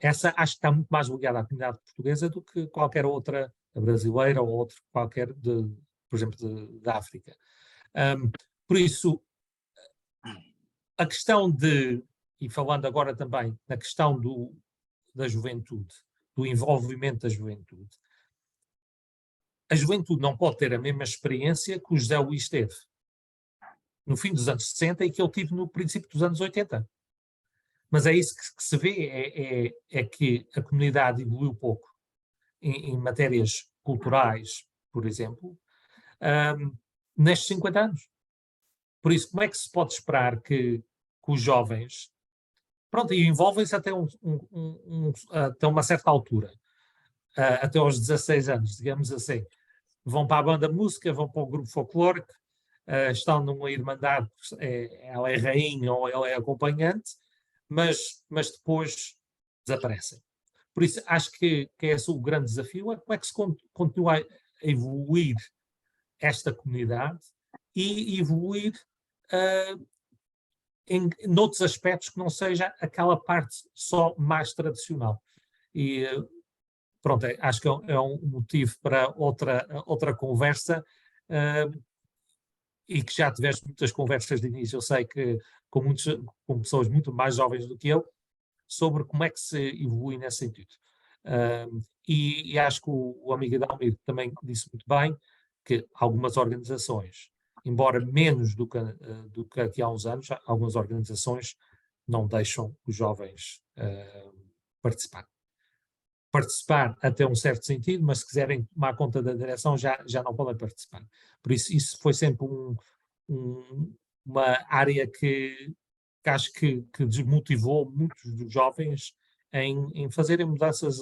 Essa acho que está muito mais ligada à comunidade portuguesa do que qualquer outra brasileira ou outra qualquer, por exemplo, da África. Por isso, a questão e falando agora também na questão da juventude, do envolvimento da juventude, a juventude não pode ter a mesma experiência que o José Luís teve no fim dos anos 60 e que ele tive no princípio dos anos 80. Mas é isso que se vê, é que a comunidade evoluiu pouco em matérias culturais, por exemplo, nestes 50 anos. Por isso, como é que se pode esperar que os jovens, pronto, e envolvem-se até uma certa altura, até aos 16 anos, digamos assim, vão para a banda música, vão para o grupo folclórico, estão numa irmandade, ela é rainha ou ela é acompanhante, mas depois desaparecem. Por isso, acho que esse é o grande desafio, é como é que se continua a evoluir esta comunidade e evoluir em noutros aspectos que não seja aquela parte só mais tradicional. E pronto, acho que é um motivo para outra conversa, e que já tiveste muitas conversas de início, eu sei que com pessoas muito mais jovens do que eu, sobre como é que se evolui nesse sentido. E acho que o amigo Adalmir também disse muito bem que algumas organizações, embora menos do que aqui há uns anos, algumas organizações não deixam os jovens participar. Participar até um certo sentido, mas se quiserem tomar conta da direção já não podem participar. Por isso foi sempre uma área que acho que desmotivou muitos dos jovens em fazerem mudanças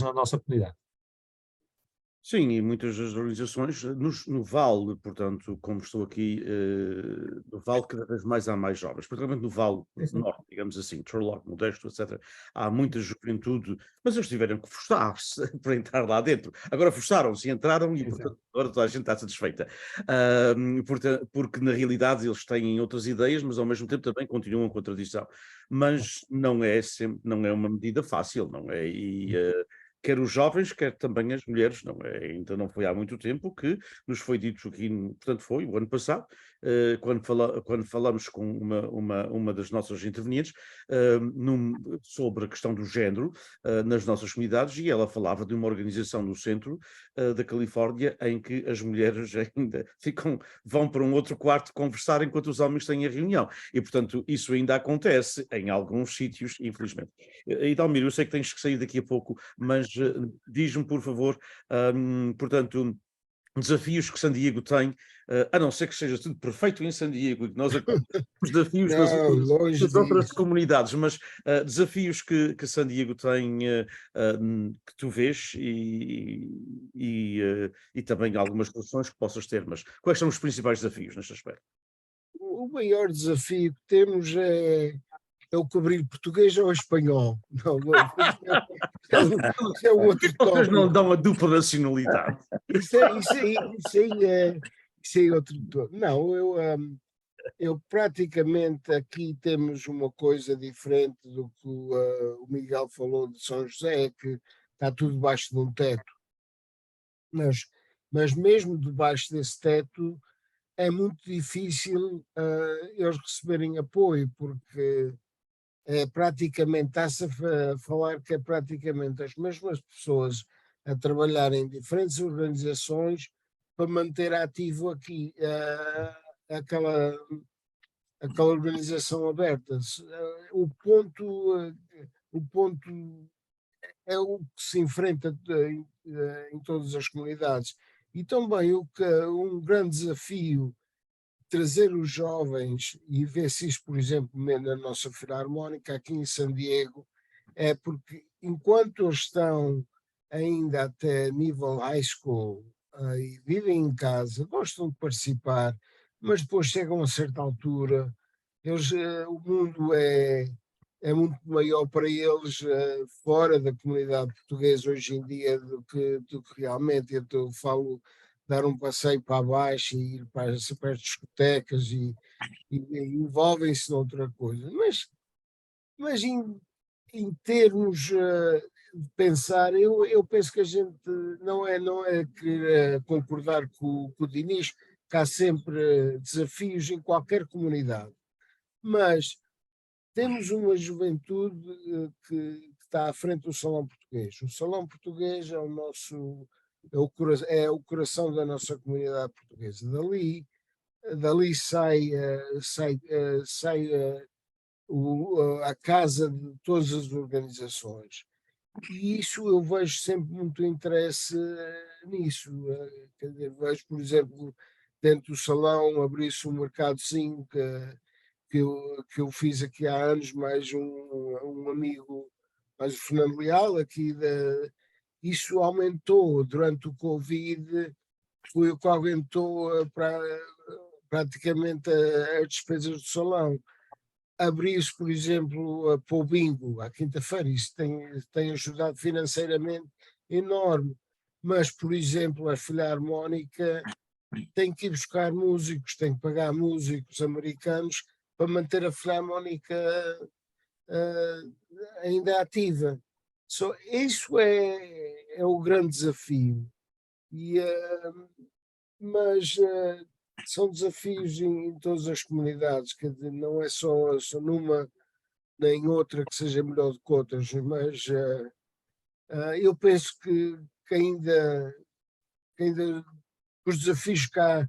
na nossa comunidade. Sim, e muitas das organizações no Vale, portanto, como estou aqui, no Vale cada vez mais há mais jovens, particularmente no Vale Norte, digamos assim, Turlock, Modesto, etc. Há muita juventude, mas eles tiveram que forçar-se para entrar lá dentro. Agora forçaram-se, entraram e, portanto, agora toda a gente está satisfeita. Porque na realidade eles têm outras ideias, mas ao mesmo tempo também continuam com a tradição. Mas não é uma medida fácil, não é? Quer os jovens, quer também as mulheres, não é? Ainda não foi há muito tempo que nos foi dito aqui, portanto foi o ano passado, quando falamos com uma das nossas intervenientes sobre a questão do género nas nossas comunidades, e ela falava de uma organização no centro da Califórnia em que as mulheres ainda vão para um outro quarto conversar enquanto os homens têm a reunião. E, portanto, isso ainda acontece em alguns sítios, infelizmente. E, Dalmir, eu sei que tens que sair daqui a pouco, mas diz-me, por favor, portanto, desafios que San Diego tem, a não ser que seja tudo perfeito em San Diego e que nós os desafios Não, longe das outras disso. comunidades, mas desafios que San Diego tem, que tu vês e também algumas soluções que possas ter, mas quais são os principais desafios neste aspecto? O maior desafio que temos é o cobrir português ou espanhol. Não, isso é um Por que outro vocês não tópico. dão a dupla nacionalidade? Isso aí é outro tópico. Não, eu praticamente aqui temos uma coisa diferente do que o Miguel falou de São José, é que está tudo debaixo de um teto. Mas mesmo debaixo desse teto é muito difícil eles receberem apoio, porque praticamente está-se a falar que é praticamente as mesmas pessoas a trabalhar em diferentes organizações para manter ativo aqui aquela organização aberta. O ponto é o que se enfrenta em todas as comunidades. E também um grande desafio trazer os jovens e ver se isso, por exemplo, na nossa Filarmónica aqui em San Diego, é porque enquanto eles estão ainda até nível high school e vivem em casa, gostam de participar, mas depois chegam a certa altura, o mundo é muito maior para eles fora da comunidade portuguesa hoje em dia do que realmente. Eu falo dar um passeio para baixo e ir para as discotecas e envolvem-se noutra coisa. Mas em termos de pensar, eu penso que a gente não é querer concordar com o Dinis, que há sempre desafios em qualquer comunidade. Mas temos uma juventude que está à frente do Salão Português. O Salão Português é é o coração da nossa comunidade portuguesa. Dali sai a casa de todas as organizações. E isso eu vejo sempre muito interesse nisso. Quer dizer, vejo, por exemplo, dentro do salão abrir-se um mercadozinho que eu fiz aqui há anos, mais um amigo, mais o Fernando Leal, isso aumentou durante o Covid, foi o que aumentou praticamente as despesas do salão. Abrir-se, por exemplo, para o bingo à quinta-feira, isso tem ajudado financeiramente enorme. Mas, por exemplo, a Filarmónica tem que ir buscar músicos, tem que pagar músicos americanos para manter a Filarmónica ainda ativa. Isso é o grande desafio. Mas são desafios em todas as comunidades, quer dizer, não é só numa nem outra que seja melhor do que outras, mas eu penso que ainda os desafios cá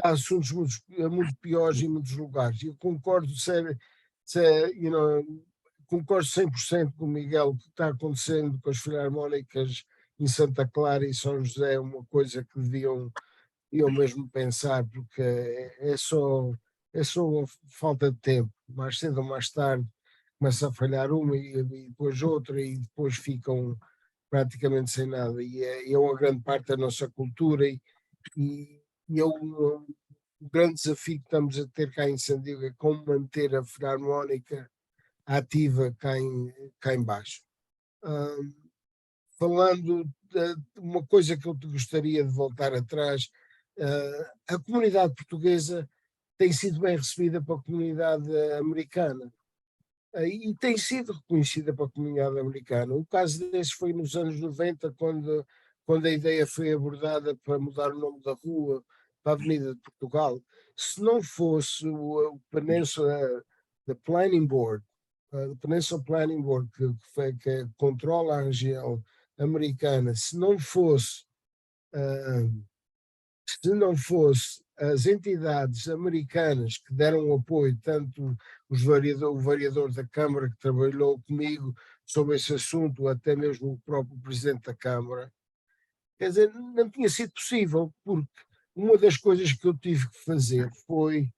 há assuntos muito piores em muitos lugares. Eu concordo, concordo 100% com o Miguel, o que está acontecendo com as filarmónicas em Santa Clara e São José é uma coisa que deviam mesmo pensar, porque é só falta de tempo. Mais cedo ou mais tarde começa a falhar uma e depois outra e depois ficam praticamente sem nada. E é uma grande parte da nossa cultura e é um grande desafio que estamos a ter cá em San Diego, é como manter a filarmónica ativa cá em baixo. Falando de uma coisa que eu te gostaria de voltar atrás, a comunidade portuguesa tem sido bem recebida pela comunidade americana e tem sido reconhecida pela comunidade americana. O caso desse foi nos anos 90, quando a ideia foi abordada para mudar o nome da rua para a Avenida de Portugal. Se não fosse o Peninsula, the Planning Board, o Peninsula Planning Board, que controla a região americana, se não fosse as entidades americanas que deram apoio, tanto o variador da Câmara que trabalhou comigo sobre esse assunto, até mesmo o próprio Presidente da Câmara, Quer dizer, não tinha sido possível, porque uma das coisas que eu tive que fazer foi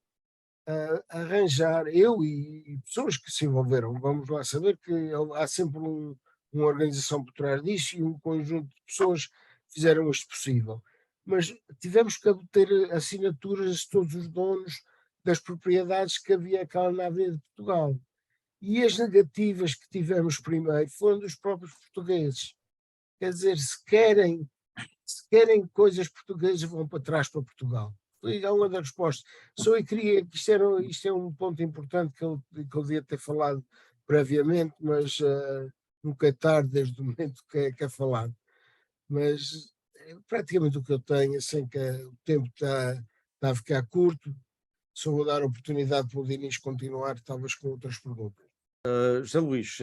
arranjar, eu e pessoas que se envolveram, vamos lá saber que há sempre uma organização por trás disto e um conjunto de pessoas que fizeram isto possível. Mas tivemos que obter assinaturas de todos os donos das propriedades que havia cá na Avenida de Portugal. E as negativas que tivemos primeiro foram dos próprios portugueses. Quer dizer, se querem coisas portuguesas, vão para trás para Portugal. Foi uma das respostas. Só eu queria que isto é um ponto importante que eu devia ter falado previamente, mas nunca é tarde desde o momento que é falado. Mas é praticamente o que eu tenho, assim que o tempo está a ficar curto. Só vou dar a oportunidade para o Dinis continuar, talvez com outras perguntas. José Luís,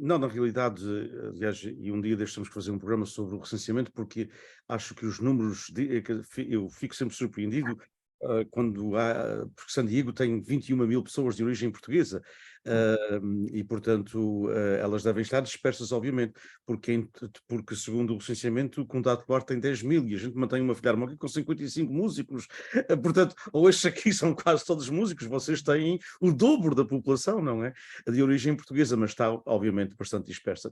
não, na realidade, aliás, e um dia destes temos que fazer um programa sobre o recenseamento, porque acho que os números, eu fico sempre surpreendido quando há, porque San Diego tem 21.000 pessoas de origem portuguesa, e portanto elas devem estar dispersas, obviamente, porque segundo o recenseamento, o Condado de Duarte tem 10.000 e a gente mantém uma Filharmónica com 55 músicos, portanto, ou estes aqui são quase todos músicos, vocês têm o dobro da população, não é? De origem portuguesa, mas está obviamente bastante dispersa.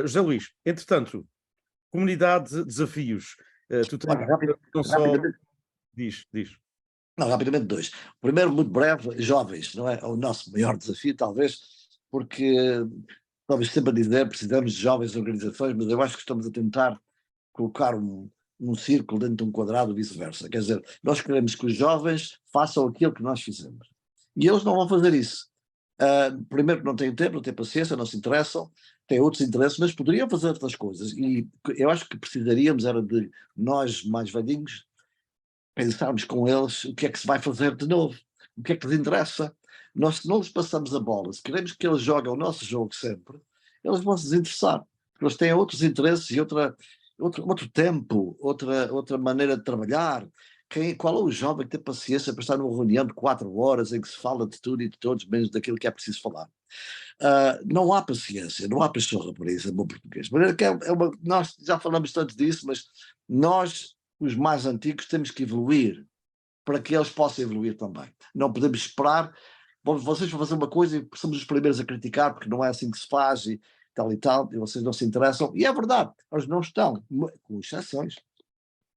José Luís, entretanto, comunidade, desafios, tu tens não só... Rapidamente, Diz. não, rapidamente dois. O primeiro, muito breve, jovens, não é? É o nosso maior desafio, talvez, porque talvez sempre a dizer precisamos de jovens organizações, mas eu acho que estamos a tentar colocar um círculo dentro de um quadrado e vice-versa. Quer dizer, nós queremos que os jovens façam aquilo que nós fizemos. E eles não vão fazer isso. Primeiro que não têm tempo, não têm paciência, não se interessam, têm outros interesses, mas poderiam fazer outras coisas. E eu acho que precisaríamos era de nós, mais velhinhos, pensarmos com eles o que é que se vai fazer de novo, o que é que lhes interessa. Nós, se não lhes passamos a bola, se queremos que eles joguem o nosso jogo sempre, eles vão se desinteressar, porque eles têm outros interesses e outro tempo, outra maneira de trabalhar. Qual é o jovem que tem paciência para estar numa reunião de 4 horas em que se fala de tudo e de todos, menos daquilo que é preciso falar? Não há paciência, não há pachorra para isso, é bom português. De maneira que nós já falamos tanto disso, mas nós, os mais antigos, temos que evoluir para que eles possam evoluir também. Não podemos esperar, vocês vão fazer uma coisa e somos os primeiros a criticar porque não é assim que se faz e tal, e vocês não se interessam. E é verdade, eles não estão, com exceções.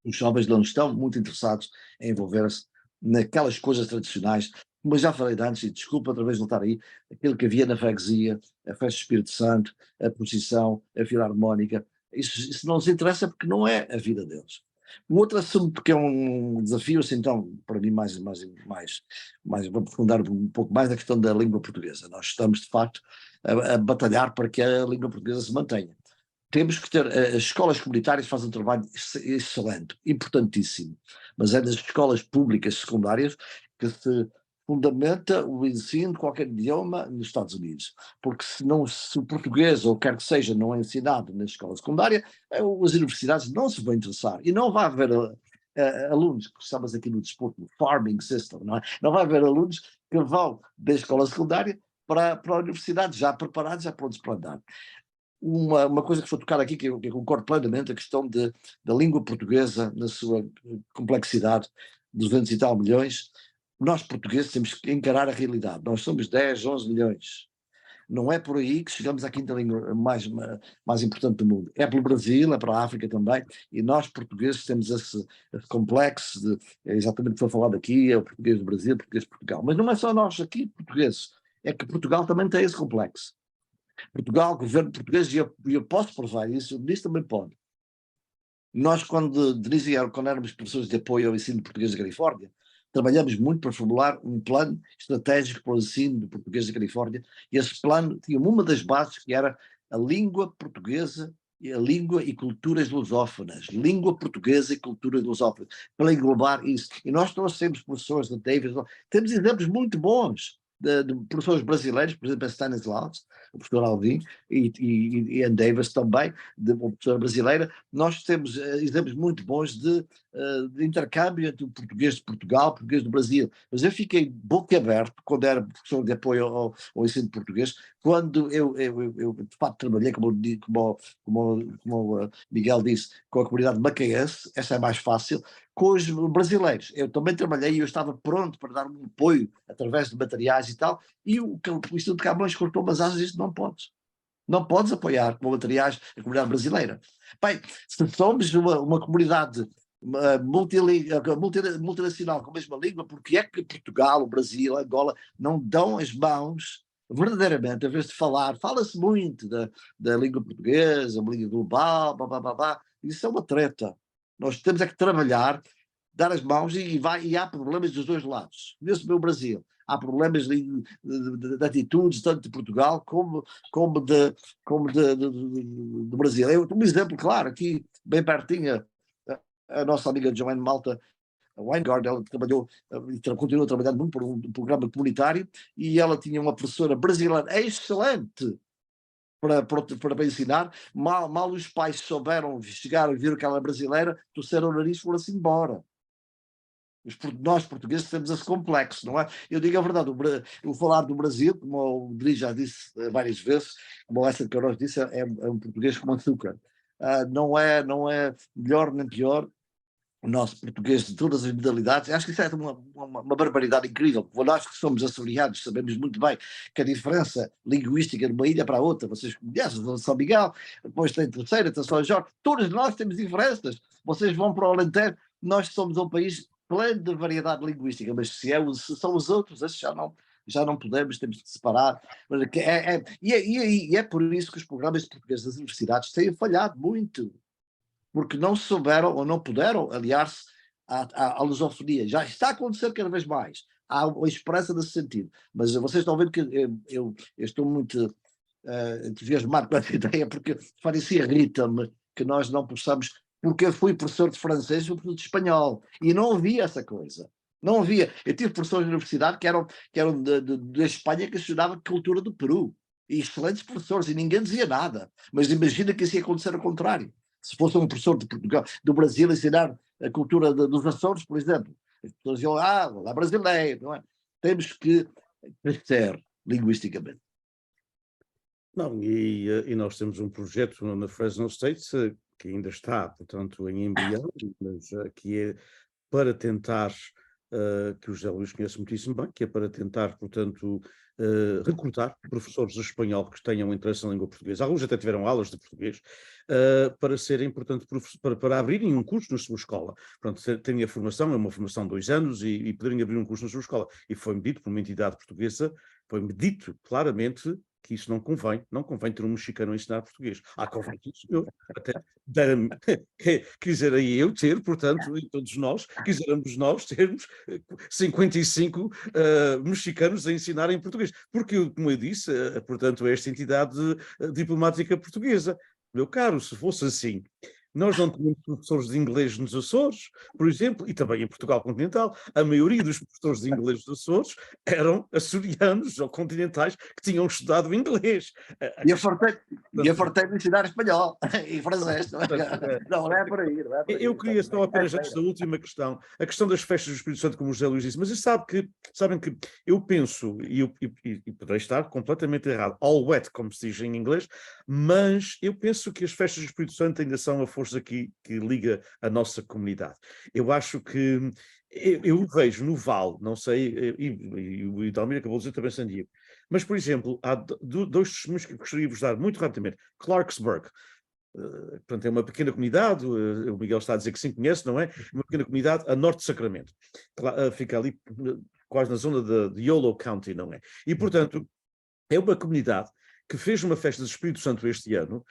Os jovens não estão muito interessados em envolver-se naquelas coisas tradicionais, como eu já falei antes, e desculpa outra vez voltar aí, aquilo que havia na freguesia, a festa do Espírito Santo, a procissão, a filarmónica, isso não nos interessa porque não é a vida deles. Um outro assunto que é um desafio, assim, então, para mim, vou aprofundar um pouco mais a questão da língua portuguesa. Nós estamos, de facto, a batalhar para que a língua portuguesa se mantenha. Temos que ter, as escolas comunitárias fazem um trabalho excelente, importantíssimo, mas é nas escolas públicas secundárias que se fundamenta o ensino de qualquer idioma nos Estados Unidos, porque se o português, ou quer que seja, não é ensinado na escola secundária, as universidades não se vão interessar, e não vai haver alunos, que chamamos aqui no desporto, no farming system, não é? Não vai haver alunos que vão da escola secundária para a universidade já preparados, já prontos para andar. Uma coisa que foi tocada aqui, que eu concordo plenamente, a questão da língua portuguesa na sua complexidade, 200 e tal milhões. Nós portugueses temos que encarar a realidade. Nós somos 10, 11 milhões. Não é por aí que chegamos à quinta língua mais importante do mundo. É pelo Brasil, é para a África também, e nós portugueses temos esse complexo, é exatamente o que foi falado aqui, é o português do Brasil, o português de Portugal. Mas não é só nós aqui, portugueses, é que Portugal também tem esse complexo. Portugal, governo português, e eu posso provar isso, o ministro também pode. Nós, quando éramos professores de apoio ao ensino de português da Califórnia, trabalhamos muito para formular um plano estratégico para o ensino de português da Califórnia, e esse plano tinha uma das bases que era a língua portuguesa e a língua e culturas lusófonas, língua portuguesa e culturas lusófonas, para englobar isso. E nós trouxemos professores da Davis, temos exemplos muito bons de professores brasileiros, por exemplo, a Stanislaus, o professor Alvim, e a Davis também, de uma professora brasileira. Nós temos exemplos muito bons de de intercâmbio entre o português de Portugal e o português do Brasil. Mas eu fiquei boquiaberto quando era professor de apoio ao ensino de português, quando eu de facto trabalhei, como o Miguel disse, com a comunidade macaense, essa é mais fácil, com os brasileiros. Eu também trabalhei e eu estava pronto para dar um apoio através de materiais e tal, e o Instituto de Camões cortou as asas e disse: não podes. Não podes apoiar com materiais a comunidade brasileira. Bem, se somos uma comunidade multinacional com a mesma língua, porque é que Portugal, o Brasil, a Angola não dão as mãos verdadeiramente, em vez de falar, fala-se muito da língua portuguesa, uma língua global, blá, blá, blá, blá. Isso é uma treta. Nós temos é que trabalhar, dar as mãos e há problemas dos dois lados. Nesse meu Brasil, há problemas de atitudes, tanto de Portugal como do Brasil. Um exemplo claro, aqui bem pertinho, a nossa amiga Joanne Malta Weingard, ela trabalhou e continua a trabalhar muito por um programa comunitário, e ela tinha uma professora brasileira excelente para ensinar. Mal os pais souberam, chegaram e viram que ela era brasileira, torceram o nariz e foram-se embora. Nós portugueses temos esse complexo, não é? Eu digo a verdade, o falar do Brasil, como o Dri já disse várias vezes, como o Lessa Queiroz disse, é um português como açúcar. Não é melhor nem pior. O nosso português de todas as modalidades, acho que isso é uma barbaridade incrível. Nós que somos açorianos sabemos muito bem que a diferença linguística de uma ilha para a outra, vocês conhecem São Miguel, depois tem Terceira, tem São Jorge, todos nós temos diferenças. Vocês vão para o Alentejo, nós somos um país pleno de variedade linguística, mas se são os outros, esses já não podemos, temos de separar. E é por isso que os programas de português das universidades têm falhado muito, porque não souberam ou não puderam aliar-se à lusofonia. Já está a acontecer cada vez mais. Há uma esperança nesse sentido. Mas vocês estão vendo que eu estou muito entusiasmado com essa ideia, porque irrita-me que nós não possamos, porque eu fui professor de francês e fui professor de espanhol, e não havia essa coisa. Não havia. Eu tive professores de universidade que eram da Espanha, que estudavam cultura do Peru, e excelentes professores, e ninguém dizia nada. Mas imagina que isso ia acontecer ao contrário. Se fosse um professor de Portugal, do Brasil, ensinar a cultura dos Açores, por exemplo, as pessoas diziam: lá brasileiro, não é? Temos que crescer linguisticamente. Não, e nós temos um projeto na Fresno State que ainda está, portanto, em embrião, mas que é para tentar, que o José Luís conhece muitíssimo bem, que é para tentar, portanto, recrutar professores de espanhol que tenham interesse na língua portuguesa. Alguns até tiveram aulas de português, para serem, portanto, para abrirem um curso na sua escola. Portanto, terem a formação, é uma formação de 2 anos, e poderem abrir um curso na sua escola. E foi-me dito por uma entidade portuguesa, foi-me dito claramente que isso não convém ter um mexicano a ensinar português. Convém que o senhor, até quisera eu ter, portanto, e todos nós, quiséramos nós termos 55 mexicanos a ensinar em português. Porque, como eu disse, portanto, esta entidade diplomática portuguesa. Meu caro, se fosse assim, nós não tínhamos professores de inglês nos Açores, por exemplo, e também em Portugal continental. A maioria dos professores de inglês dos Açores eram açorianos ou continentais que tinham estudado inglês. E eu fartei de ensinar espanhol e francês. Não é por aí. Eu queria só apenas, antes da última questão, a questão das festas do Espírito Santo, como o José Luís disse, mas sabem que eu penso, e poderei estar completamente errado, all wet, como se diz em inglês, mas eu penso que as festas do Espírito Santo ainda são a força que liga a nossa comunidade. Eu acho que eu vejo no Val, não sei, e o Idalmir acabou de dizer também San Diego, mas, por exemplo, há 2 testemunhos que gostaria de vos dar muito rapidamente. Clarksburg, portanto, é uma pequena comunidade, o Miguel está a dizer que sim conhece, não é? Uma pequena comunidade a norte de Sacramento. Fica ali quase na zona de Yolo County, não é? E, portanto, é uma comunidade que fez uma festa do Espírito Santo este ano,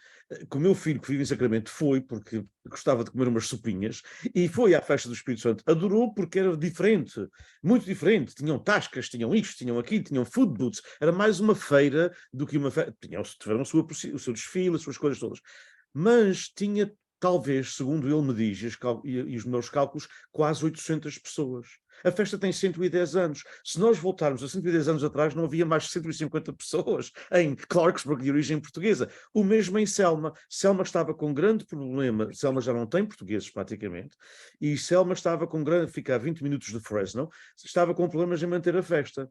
que o meu filho, que vive em Sacramento, foi porque gostava de comer umas sopinhas, e foi à festa do Espírito Santo. Adorou porque era diferente, muito diferente. Tinham tascas, tinham isto, tinham aquilo, tinham food booths. Era mais uma feira do que uma feira. Tiveram o seu desfile, as suas coisas todas. Mas tinha, talvez, segundo ele me diz, e os meus cálculos, quase 800 pessoas. A festa tem 110 anos. Se nós voltarmos a 110 anos atrás, não havia mais de 150 pessoas em Clarksburg de origem portuguesa. O mesmo em Selma. Selma estava com um grande problema. Selma já não tem portugueses praticamente. E Selma estava com grande... Fica a 20 minutos de Fresno. Estava com problemas em manter a festa.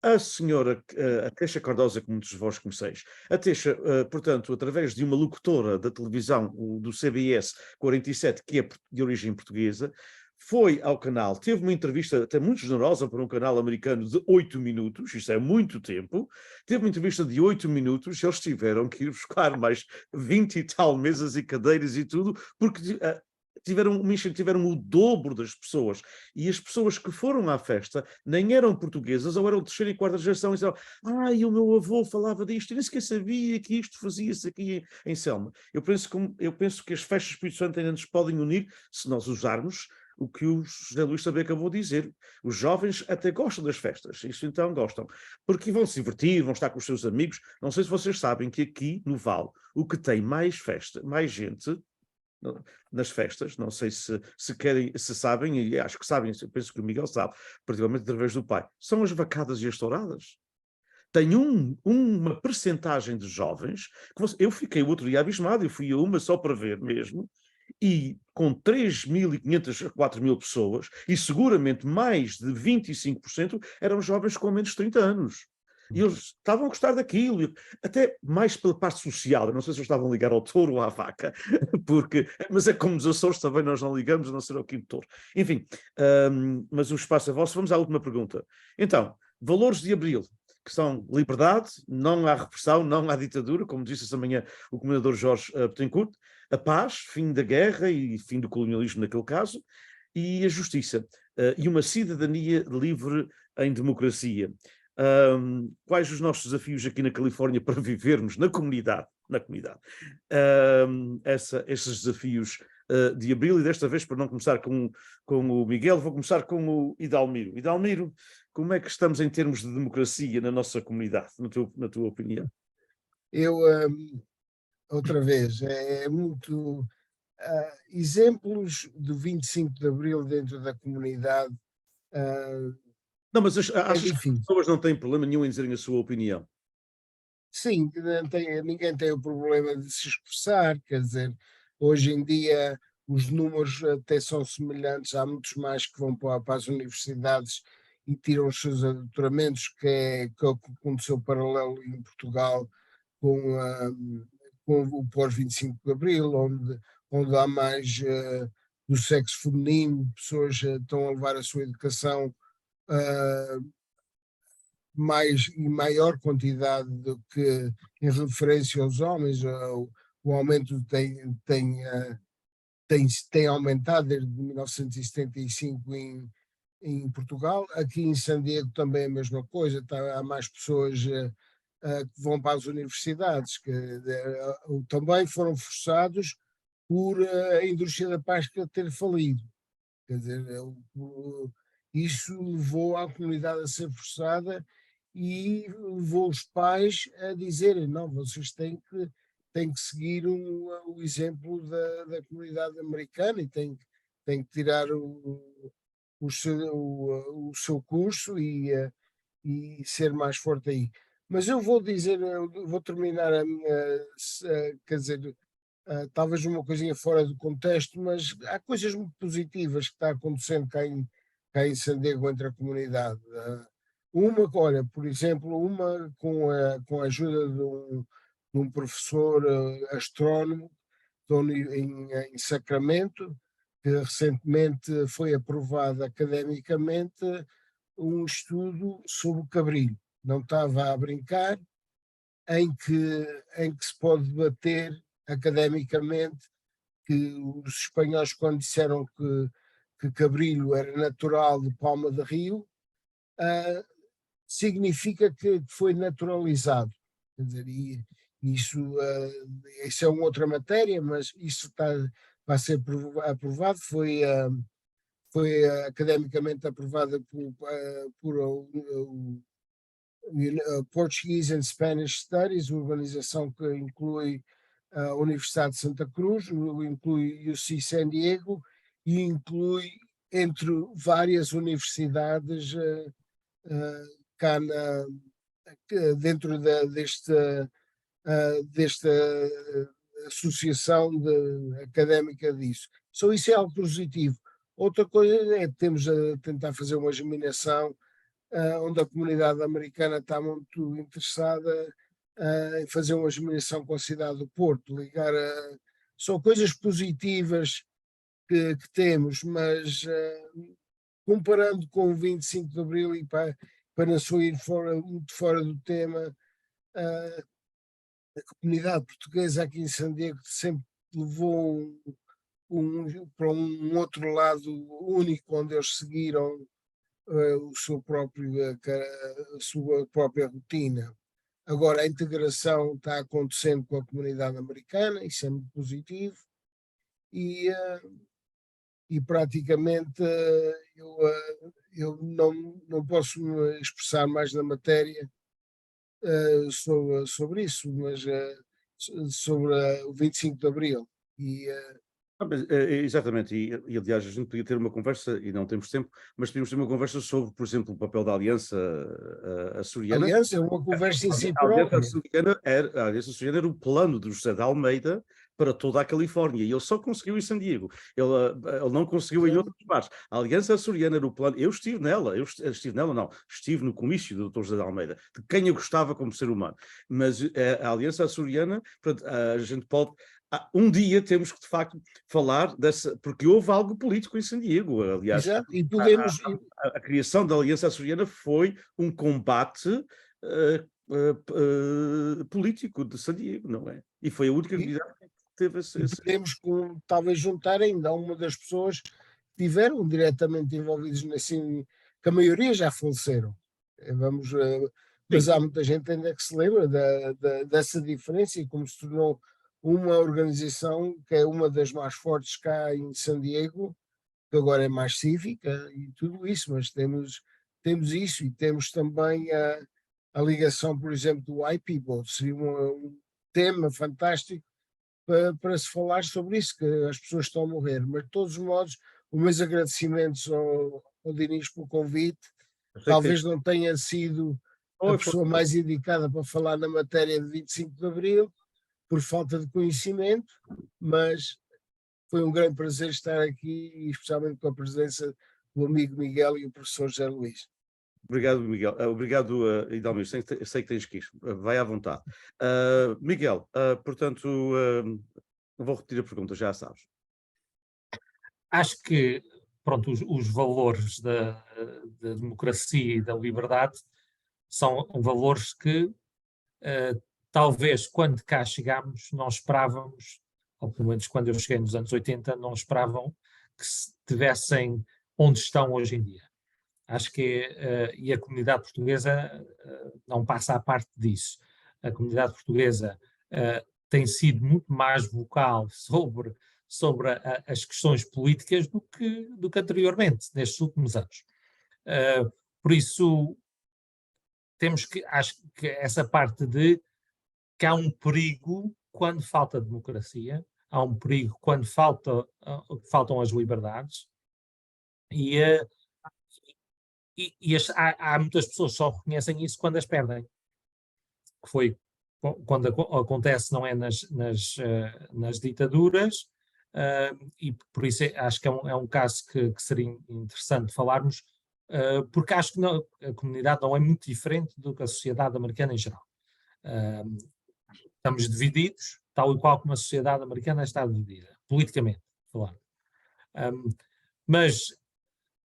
A senhora, a Teixa Cardosa, que muitos de vós conheceis, a Teixa, portanto, através de uma locutora da televisão, do CBS 47, que é de origem portuguesa, foi ao canal, teve uma entrevista até muito generosa para um canal americano de 8 minutos, isto é muito tempo, teve uma entrevista de 8 minutos, eles tiveram que ir buscar mais 20 e tal mesas e cadeiras e tudo, porque... tiveram o dobro das pessoas, e as pessoas que foram à festa nem eram portuguesas ou eram de terceira e quarta geração e diziam, e o meu avô falava disto, e nem sequer sabia que isto fazia-se aqui em Selma. Eu penso que as festas do Espírito Santo ainda nos podem unir se nós usarmos o que o José Luís também acabou de dizer. Os jovens até gostam das festas, isso então gostam, porque vão se divertir, vão estar com os seus amigos. Não sei se vocês sabem que aqui no Val, o que tem mais festa, mais gente nas festas, não sei se querem, se sabem, e acho que sabem, eu penso que o Miguel sabe, particularmente através do pai, são as vacadas e as touradas. Tem uma percentagem de jovens, eu fiquei o outro dia abismado, eu fui a uma só para ver mesmo, e com 3.500 a 4.000 pessoas, e seguramente mais de 25% eram jovens com menos de 30 anos. E eles estavam a gostar daquilo, até mais pela parte social. Eu não sei se eles estavam a ligar ao touro ou à vaca, mas é como nos Açores também nós não ligamos, a não ser ao quinto touro. Enfim, mas o espaço é vosso. Vamos à última pergunta. Então, valores de abril, que são liberdade, não há repressão, não há ditadura, como disse esta manhã o comendador Jorge Betancourt, a paz, fim da guerra e fim do colonialismo naquele caso, e a justiça, e uma cidadania livre em democracia. Quais os nossos desafios aqui na Califórnia para vivermos na comunidade? Esses desafios de abril, e desta vez, para não começar com o Miguel, vou começar com o Idalmiro. Idalmiro, como é que estamos em termos de democracia na nossa comunidade, na tua opinião? Eu, outra vez, é muito... exemplos do 25 de Abril dentro da comunidade... Não, mas achas que difícil. as pessoas não têm problema nenhum em dizerem a sua opinião? Sim, ninguém tem o problema de se expressar, quer dizer, hoje em dia os números até são semelhantes, há muitos mais que vão para as universidades e tiram os seus doutoramentos, que é o que aconteceu paralelo em Portugal com o pós-25 de Abril, onde há mais do sexo feminino, pessoas estão a levar a sua educação em maior quantidade do que em referência aos homens. O aumento tem aumentado desde 1975 em Portugal. Aqui em San Diego também é a mesma coisa, há mais pessoas que vão para as universidades, que também foram forçados por a indústria da pesca ter falido. Quer dizer, isso levou a comunidade a ser forçada e levou os pais a dizerem, não, vocês têm que seguir o exemplo da comunidade americana e têm que tirar o seu curso e ser mais forte aí. Mas eu vou terminar a minha, quer dizer, talvez uma coisinha fora do contexto, mas há coisas muito positivas que está acontecendo cá em San Diego entre a comunidade. Olha, por exemplo, uma com a ajuda de um professor astrónomo em Sacramento, que recentemente foi aprovado academicamente um estudo sobre o cabrilho. Não estava a brincar, em que se pode debater academicamente que os espanhóis, quando disseram que cabrilho era natural de Palma de Rio, significa que foi naturalizado. Quer dizer, isso é uma outra matéria, mas isso vai ser aprovado, foi academicamente aprovada por o Portuguese and Spanish Studies, uma organização que inclui a Universidade de Santa Cruz, inclui UC San Diego e inclui entre várias universidades cá dentro desta associação académica disso. Só isso é algo positivo. Outra coisa é que temos a tentar fazer uma germinação onde a comunidade americana está muito interessada em fazer uma germinação com a cidade do Porto, são coisas positivas que temos, mas comparando com o 25 de Abril e para não sair muito fora do tema, a comunidade portuguesa aqui em San Diego sempre levou para um outro lado único, onde eles seguiram a sua própria rotina. Agora a integração está acontecendo com a comunidade americana, isso é muito positivo, e praticamente eu não posso me expressar mais na matéria sobre isso, mas sobre o 25 de Abril. Exatamente, e aliás a gente podia ter uma conversa, e não temos tempo, mas podíamos ter uma conversa sobre, por exemplo, o papel da Aliança Açoriana. Aliança é uma conversa em si A Aliança própria. Açoriana era o plano de José de Almeida para toda a Califórnia, e ele só conseguiu em San Diego, ele não conseguiu em outras partes. A Aliança Açoriana era o plano, eu estive no comício do Dr. José de Almeida, de quem eu gostava como ser humano, mas a Aliança Açoriana, a gente pode... um dia temos que, de facto, falar dessa, porque houve algo político em San Diego, aliás. Exato, e podemos... A criação da Aliança Açoriana foi um combate político de San Diego, não é? E foi a única comunidade que teve esse... Podemos talvez juntar ainda uma das pessoas que estiveram diretamente envolvidos assim, que a maioria já faleceram. Mas há muita gente ainda que se lembra dessa diferença e como se tornou uma organização que é uma das mais fortes cá em San Diego, que agora é mais cívica e tudo isso, mas temos isso e temos também a ligação, por exemplo, do iPeople, seria um tema fantástico para se falar sobre isso, que as pessoas estão a morrer, mas de todos os modos, os meus agradecimentos ao Dinis pelo convite, talvez não tenha sido a pessoa mais indicada para falar na matéria de 25 de Abril, por falta de conhecimento, mas foi um grande prazer estar aqui, e especialmente com a presença do amigo Miguel e o professor José Luís. Obrigado, Miguel. Obrigado, Idalmir. Sei que tens que ir. Vai à vontade. Miguel, portanto, não vou repetir a pergunta, já sabes. Acho que, pronto, os valores da democracia e da liberdade são valores que talvez quando cá chegámos não esperávamos, ou pelo menos quando eu cheguei nos anos 80, não esperavam que estivessem onde estão hoje em dia. Acho que e a comunidade portuguesa não passa à parte disso. A comunidade portuguesa tem sido muito mais vocal sobre as questões políticas do que anteriormente, nestes últimos anos. Por isso, acho que essa parte de que há um perigo quando falta democracia, há um perigo quando faltam as liberdades, e há muitas pessoas que só reconhecem isso quando as perdem, que foi quando acontece, não é, nas ditaduras, e por isso acho que é um caso que seria interessante falarmos, porque acho que a comunidade não é muito diferente do que a sociedade americana em geral. Estamos divididos, tal e qual como a sociedade americana está dividida, politicamente falando. Mas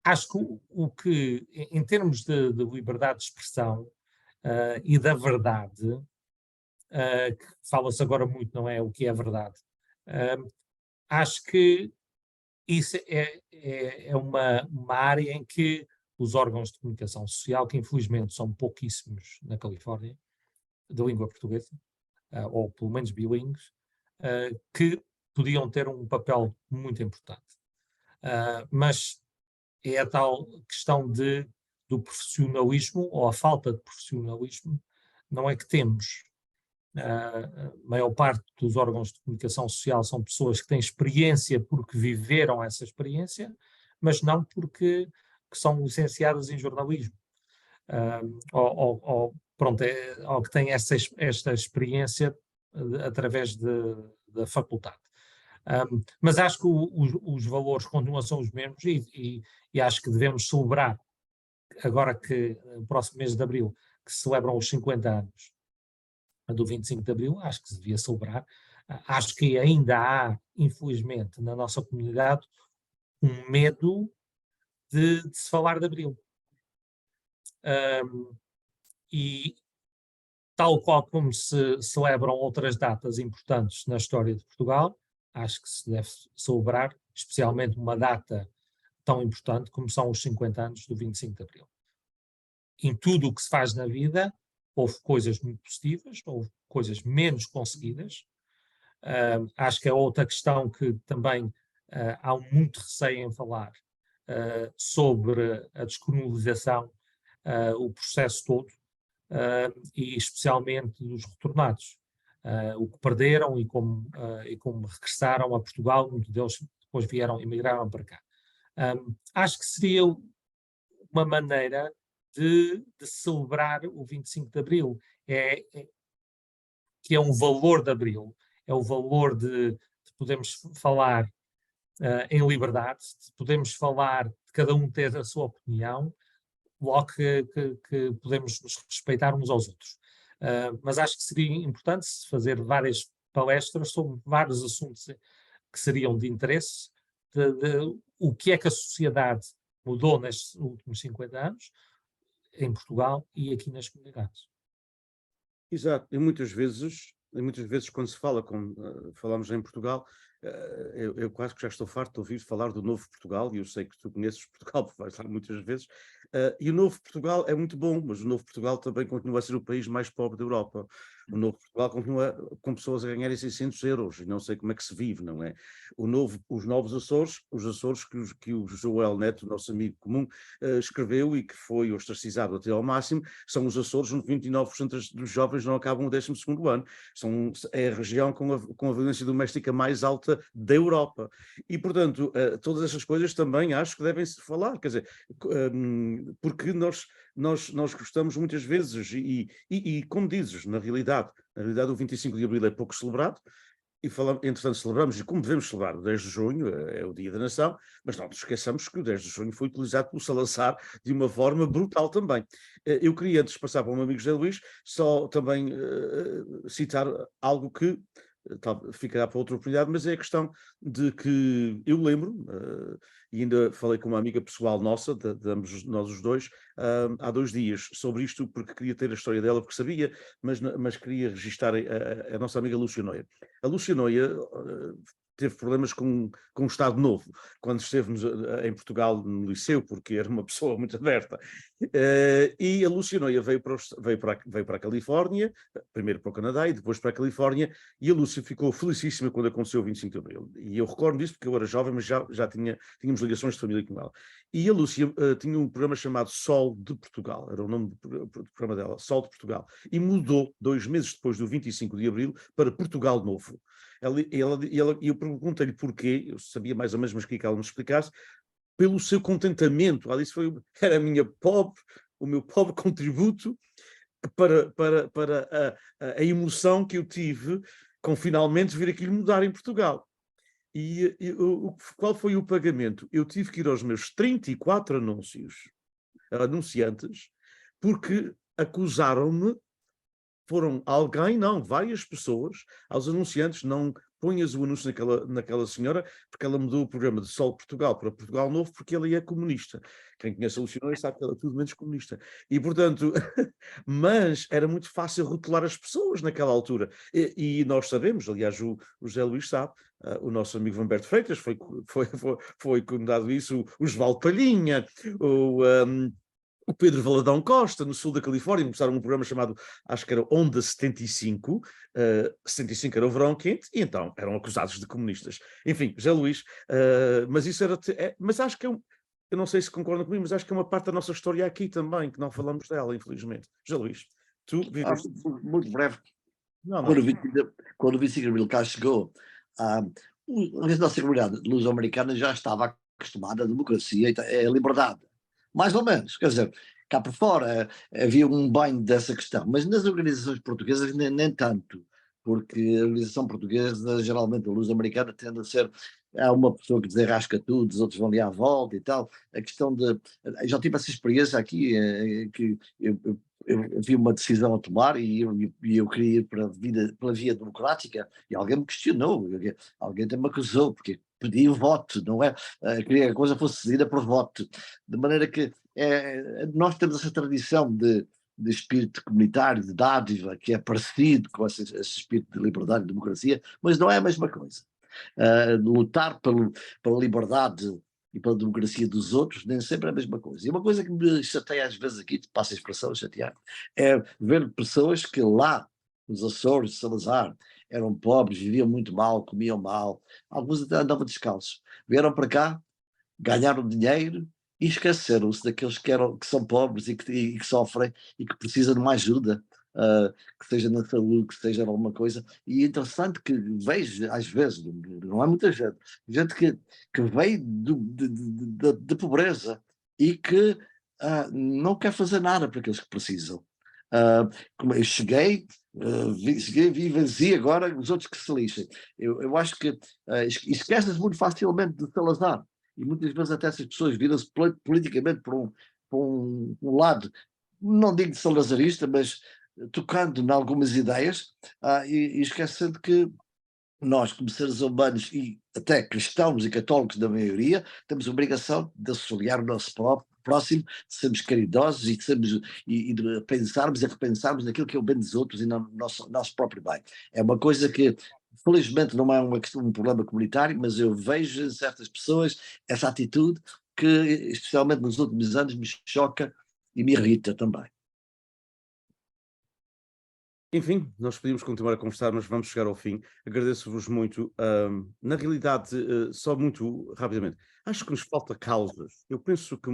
acho que o que, em termos de liberdade de expressão e da verdade, que fala-se agora muito, não é, o que é verdade, acho que isso é uma área em que os órgãos de comunicação social, que infelizmente são pouquíssimos na Califórnia, de língua portuguesa, ou pelo menos bilíngues, que podiam ter um papel muito importante. Mas é a tal questão do profissionalismo, ou a falta de profissionalismo, não é que temos. A maior parte dos órgãos de comunicação social são pessoas que têm experiência porque viveram essa experiência, mas não porque que são licenciadas em jornalismo. Pronto, ou que têm esta experiência através da faculdade. Mas acho que os valores continuam a ser os mesmos e acho que devemos celebrar, agora que no próximo mês de Abril, que se celebram os 50 anos do 25 de Abril, acho que se devia celebrar. Acho que ainda há, infelizmente, na nossa comunidade, um medo de se falar de Abril. E tal qual como se celebram outras datas importantes na história de Portugal, acho que se deve celebrar, especialmente uma data tão importante como são os 50 anos do 25 de Abril. Em tudo o que se faz na vida, houve coisas muito positivas, houve coisas menos conseguidas. Acho que é outra questão que também há muito receio em falar sobre a descolonização, o processo todo, e especialmente dos retornados, o que perderam e como regressaram a Portugal, muitos deles depois vieram, emigraram para cá. Acho que seria uma maneira de celebrar o 25 de Abril, que é um valor de Abril, é o valor de podermos falar em liberdade, de podermos falar, de cada um ter a sua opinião, logo que podemos nos respeitar uns aos outros. Mas acho que seria importante fazer várias palestras sobre vários assuntos que seriam de interesse, de o que é que a sociedade mudou nestes últimos 50 anos, em Portugal e aqui nas comunidades. Exato, e muitas vezes quando se fala, falamos em Portugal, eu quase que já estou farto de ouvir falar do novo Portugal, e eu sei que tu conheces Portugal, porque vais lá muitas vezes, e o novo Portugal é muito bom, mas o novo Portugal também continua a ser o país mais pobre da Europa. O novo Portugal continua com pessoas a ganharem 600 euros, e não sei como é que se vive, não é? Os novos Açores, os Açores que o Joel Neto, nosso amigo comum, escreveu e que foi ostracizado até ao máximo, são os Açores onde 29% dos jovens não acabam o 12º ano. É a região com a violência doméstica mais alta da Europa. E, portanto, todas essas coisas também acho que devem-se falar, quer dizer, porque nós gostamos muitas vezes, e como dizes, na realidade o 25 de Abril é pouco celebrado, e entretanto celebramos, e como devemos celebrar, o 10 de junho é o Dia da Nação, mas não nos esqueçamos que o 10 de junho foi utilizado pelo Salazar de uma forma brutal também. Eu queria, antes de passar para o meu amigo José Luís, só também citar algo que ficará para outra oportunidade, mas é a questão de que eu lembro, e ainda falei com uma amiga pessoal nossa, de ambos nós os dois, há 2 dias, sobre isto, porque queria ter a história dela, porque sabia, mas queria registar a nossa amiga Lúcia Noia. A Lúcia Noia teve problemas com o Estado Novo, quando esteve em Portugal no liceu, porque era uma pessoa muito aberta. E a Lúcia Noia veio para a Califórnia, primeiro para o Canadá e depois para a Califórnia, e a Lúcia ficou felicíssima quando aconteceu o 25 de Abril. E eu recordo disso porque eu era jovem, mas já tínhamos ligações de família com ela. E a Lúcia tinha um programa chamado Sol de Portugal, era o nome do programa dela, Sol de Portugal, e mudou 2 meses depois do 25 de Abril para Portugal Novo. Eu perguntei-lhe porquê, eu sabia mais ou menos, mas queria que ela me explicasse, pelo seu contentamento. Ela disse que era o meu pobre contributo para a emoção que eu tive com finalmente ver aquilo mudar em Portugal. Qual foi o pagamento? Eu tive que ir aos meus 34 anunciantes, porque acusaram-me, várias pessoas, aos anunciantes, não ponhas o anúncio naquela senhora, porque ela mudou o programa de Sol Portugal para Portugal Novo, porque ela é comunista. Quem conhece a Luciana sabe que ela é tudo menos comunista. E, portanto, mas era muito fácil rotular as pessoas naquela altura. E nós sabemos, aliás, o José Luís sabe, o nosso amigo Humberto Freitas foi condenado isso, o Osvaldo Palhinha, o Pedro Valadão Costa, no sul da Califórnia, começaram um programa chamado, acho que era Onda 75, 75 era o verão quente, e então eram acusados de comunistas. Enfim, José Luís, mas isso mas acho que eu não sei se concordam comigo, mas acho que é uma parte da nossa história aqui também, que não falamos dela, infelizmente. José Luís, tu viveste... Muito breve. Não. Quando o 25 de Abril cá chegou, a nossa comunidade luso-americana já estava acostumado à democracia, é a liberdade. Mais ou menos, quer dizer, cá por fora havia um banho dessa questão, mas nas organizações portuguesas nem tanto, porque a organização portuguesa, geralmente a luz americana, tende a ser, há uma pessoa que desenrasca tudo, os outros vão ali à volta e tal, a questão de, eu já tive essa experiência aqui, que eu vi uma decisão a tomar e eu queria ir pela via democrática e alguém me questionou, alguém até me acusou, porque pedi o voto, não é? Queria que a coisa fosse decidida por voto, de maneira que nós temos essa tradição de espírito comunitário, de dádiva, que é parecido com esse espírito de liberdade e democracia, mas não é a mesma coisa. Lutar pela liberdade e pela democracia dos outros nem sempre é a mesma coisa. E uma coisa que me chateia às vezes aqui, passa a expressão chatear, é ver pessoas que lá, nos Açores, de Salazar, eram pobres, viviam muito mal, comiam mal, alguns até andavam descalços. Vieram para cá, ganharam dinheiro e esqueceram-se daqueles que são pobres e que sofrem e que precisam de uma ajuda, que seja na saúde, que seja em alguma coisa. E é interessante que vejo, às vezes, não é muita gente que veio de pobreza e que não quer fazer nada para aqueles que precisam. Como eu cheguei, vi vazio agora, os outros que se lixem. Eu acho que esquece-se muito facilmente de Salazar. E muitas vezes até essas pessoas viram-se politicamente por um lado, não digo de salazarista, mas tocando em algumas ideias, e esquecendo que nós, como seres humanos e até cristãos e católicos da maioria, temos a obrigação de auxiliar o nosso próximo, de sermos caridosos e de pensarmos e repensarmos naquilo que é o bem dos outros e no nosso próprio bem. É uma coisa que felizmente não é um problema comunitário, mas eu vejo em certas pessoas essa atitude que, especialmente nos últimos anos, me choca e me irrita também. Enfim, nós podíamos continuar a conversar, mas vamos chegar ao fim. Agradeço-vos muito. Na realidade, só muito rapidamente, acho que nos falta causas. Eu penso que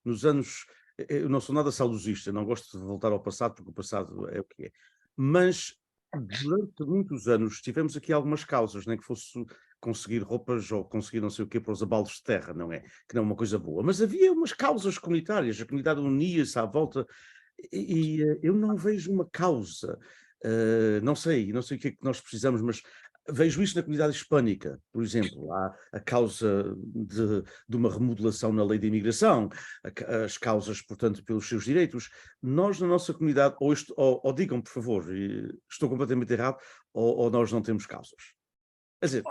nos anos. Eu não sou nada saudosista, não gosto de voltar ao passado, porque o passado é o que é. Mas durante muitos anos tivemos aqui algumas causas, nem que fosse conseguir roupas ou conseguir não sei o quê para os abalos de terra, não é? Que não é uma coisa boa. Mas havia umas causas comunitárias, a comunidade unia-se à volta. E eu não vejo uma causa, não sei o que é que nós precisamos, mas vejo isso na comunidade hispânica, por exemplo, há a causa de uma remodelação na lei de imigração, as causas, portanto, pelos seus direitos. Nós, na nossa comunidade, ou digam, por favor, estou completamente errado, ou nós não temos causas. Quer dizer,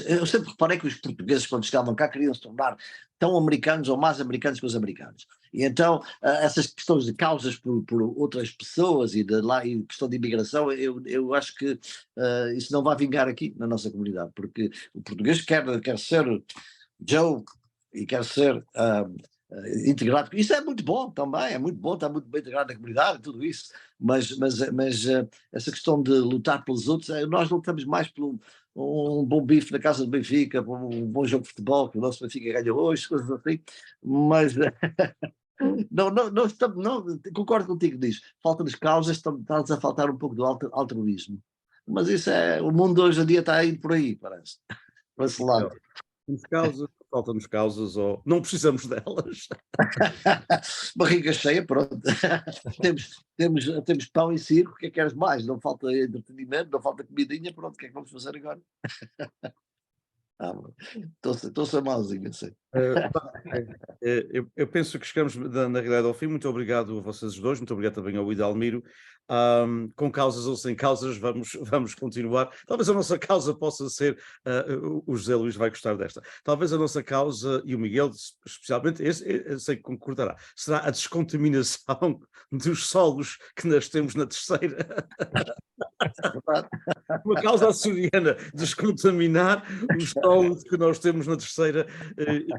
Eu sempre reparei que os portugueses, quando chegavam cá, queriam se tornar tão americanos ou mais americanos que os americanos. E então, essas questões de causas por outras pessoas e questão de imigração, eu acho que isso não vai vingar aqui na nossa comunidade, porque o português quer ser Joe e quer ser integrado. Isso é muito bom também, é muito bom, está muito bem integrado na comunidade, tudo isso, mas essa questão de lutar pelos outros, nós lutamos mais por um bom bife na casa do Benfica, por um bom jogo de futebol, que o nosso Benfica ganha hoje, coisas assim, mas não, concordo contigo nisso, falta-nos causas, está-nos a faltar um pouco do altruísmo, mas isso o mundo hoje em dia está aí por aí, parece, para esse lado. temos causas, faltam-nos causas, ou não precisamos delas. Barriga cheia, pronto. temos pão e circo, o que é que queres mais? Não falta entretenimento, não falta comidinha, pronto, o que é que vamos fazer agora? Estou a malzinho, assim. Eu penso que chegamos na realidade ao fim. Muito obrigado a vocês dois, muito obrigado também ao Idalmiro. Com causas ou sem causas, vamos continuar. Talvez a nossa causa possa ser, o José Luís vai gostar desta, talvez a nossa causa, e o Miguel especialmente, eu sei que concordará, será a descontaminação dos solos que nós temos na terceira. Uma causa açoriana, descontaminar os solos que nós temos na terceira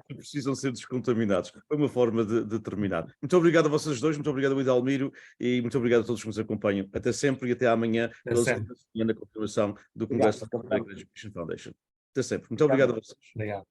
que precisam ser descontaminados. Foi uma forma de terminar. Muito obrigado a vocês dois, muito obrigado ao Idalmiro e muito obrigado a todos que nos acompanham. Até sempre e até amanhã, na continuação do Congresso da Igreja Mission Foundation. Até sempre. Muito obrigado a vocês. Obrigado.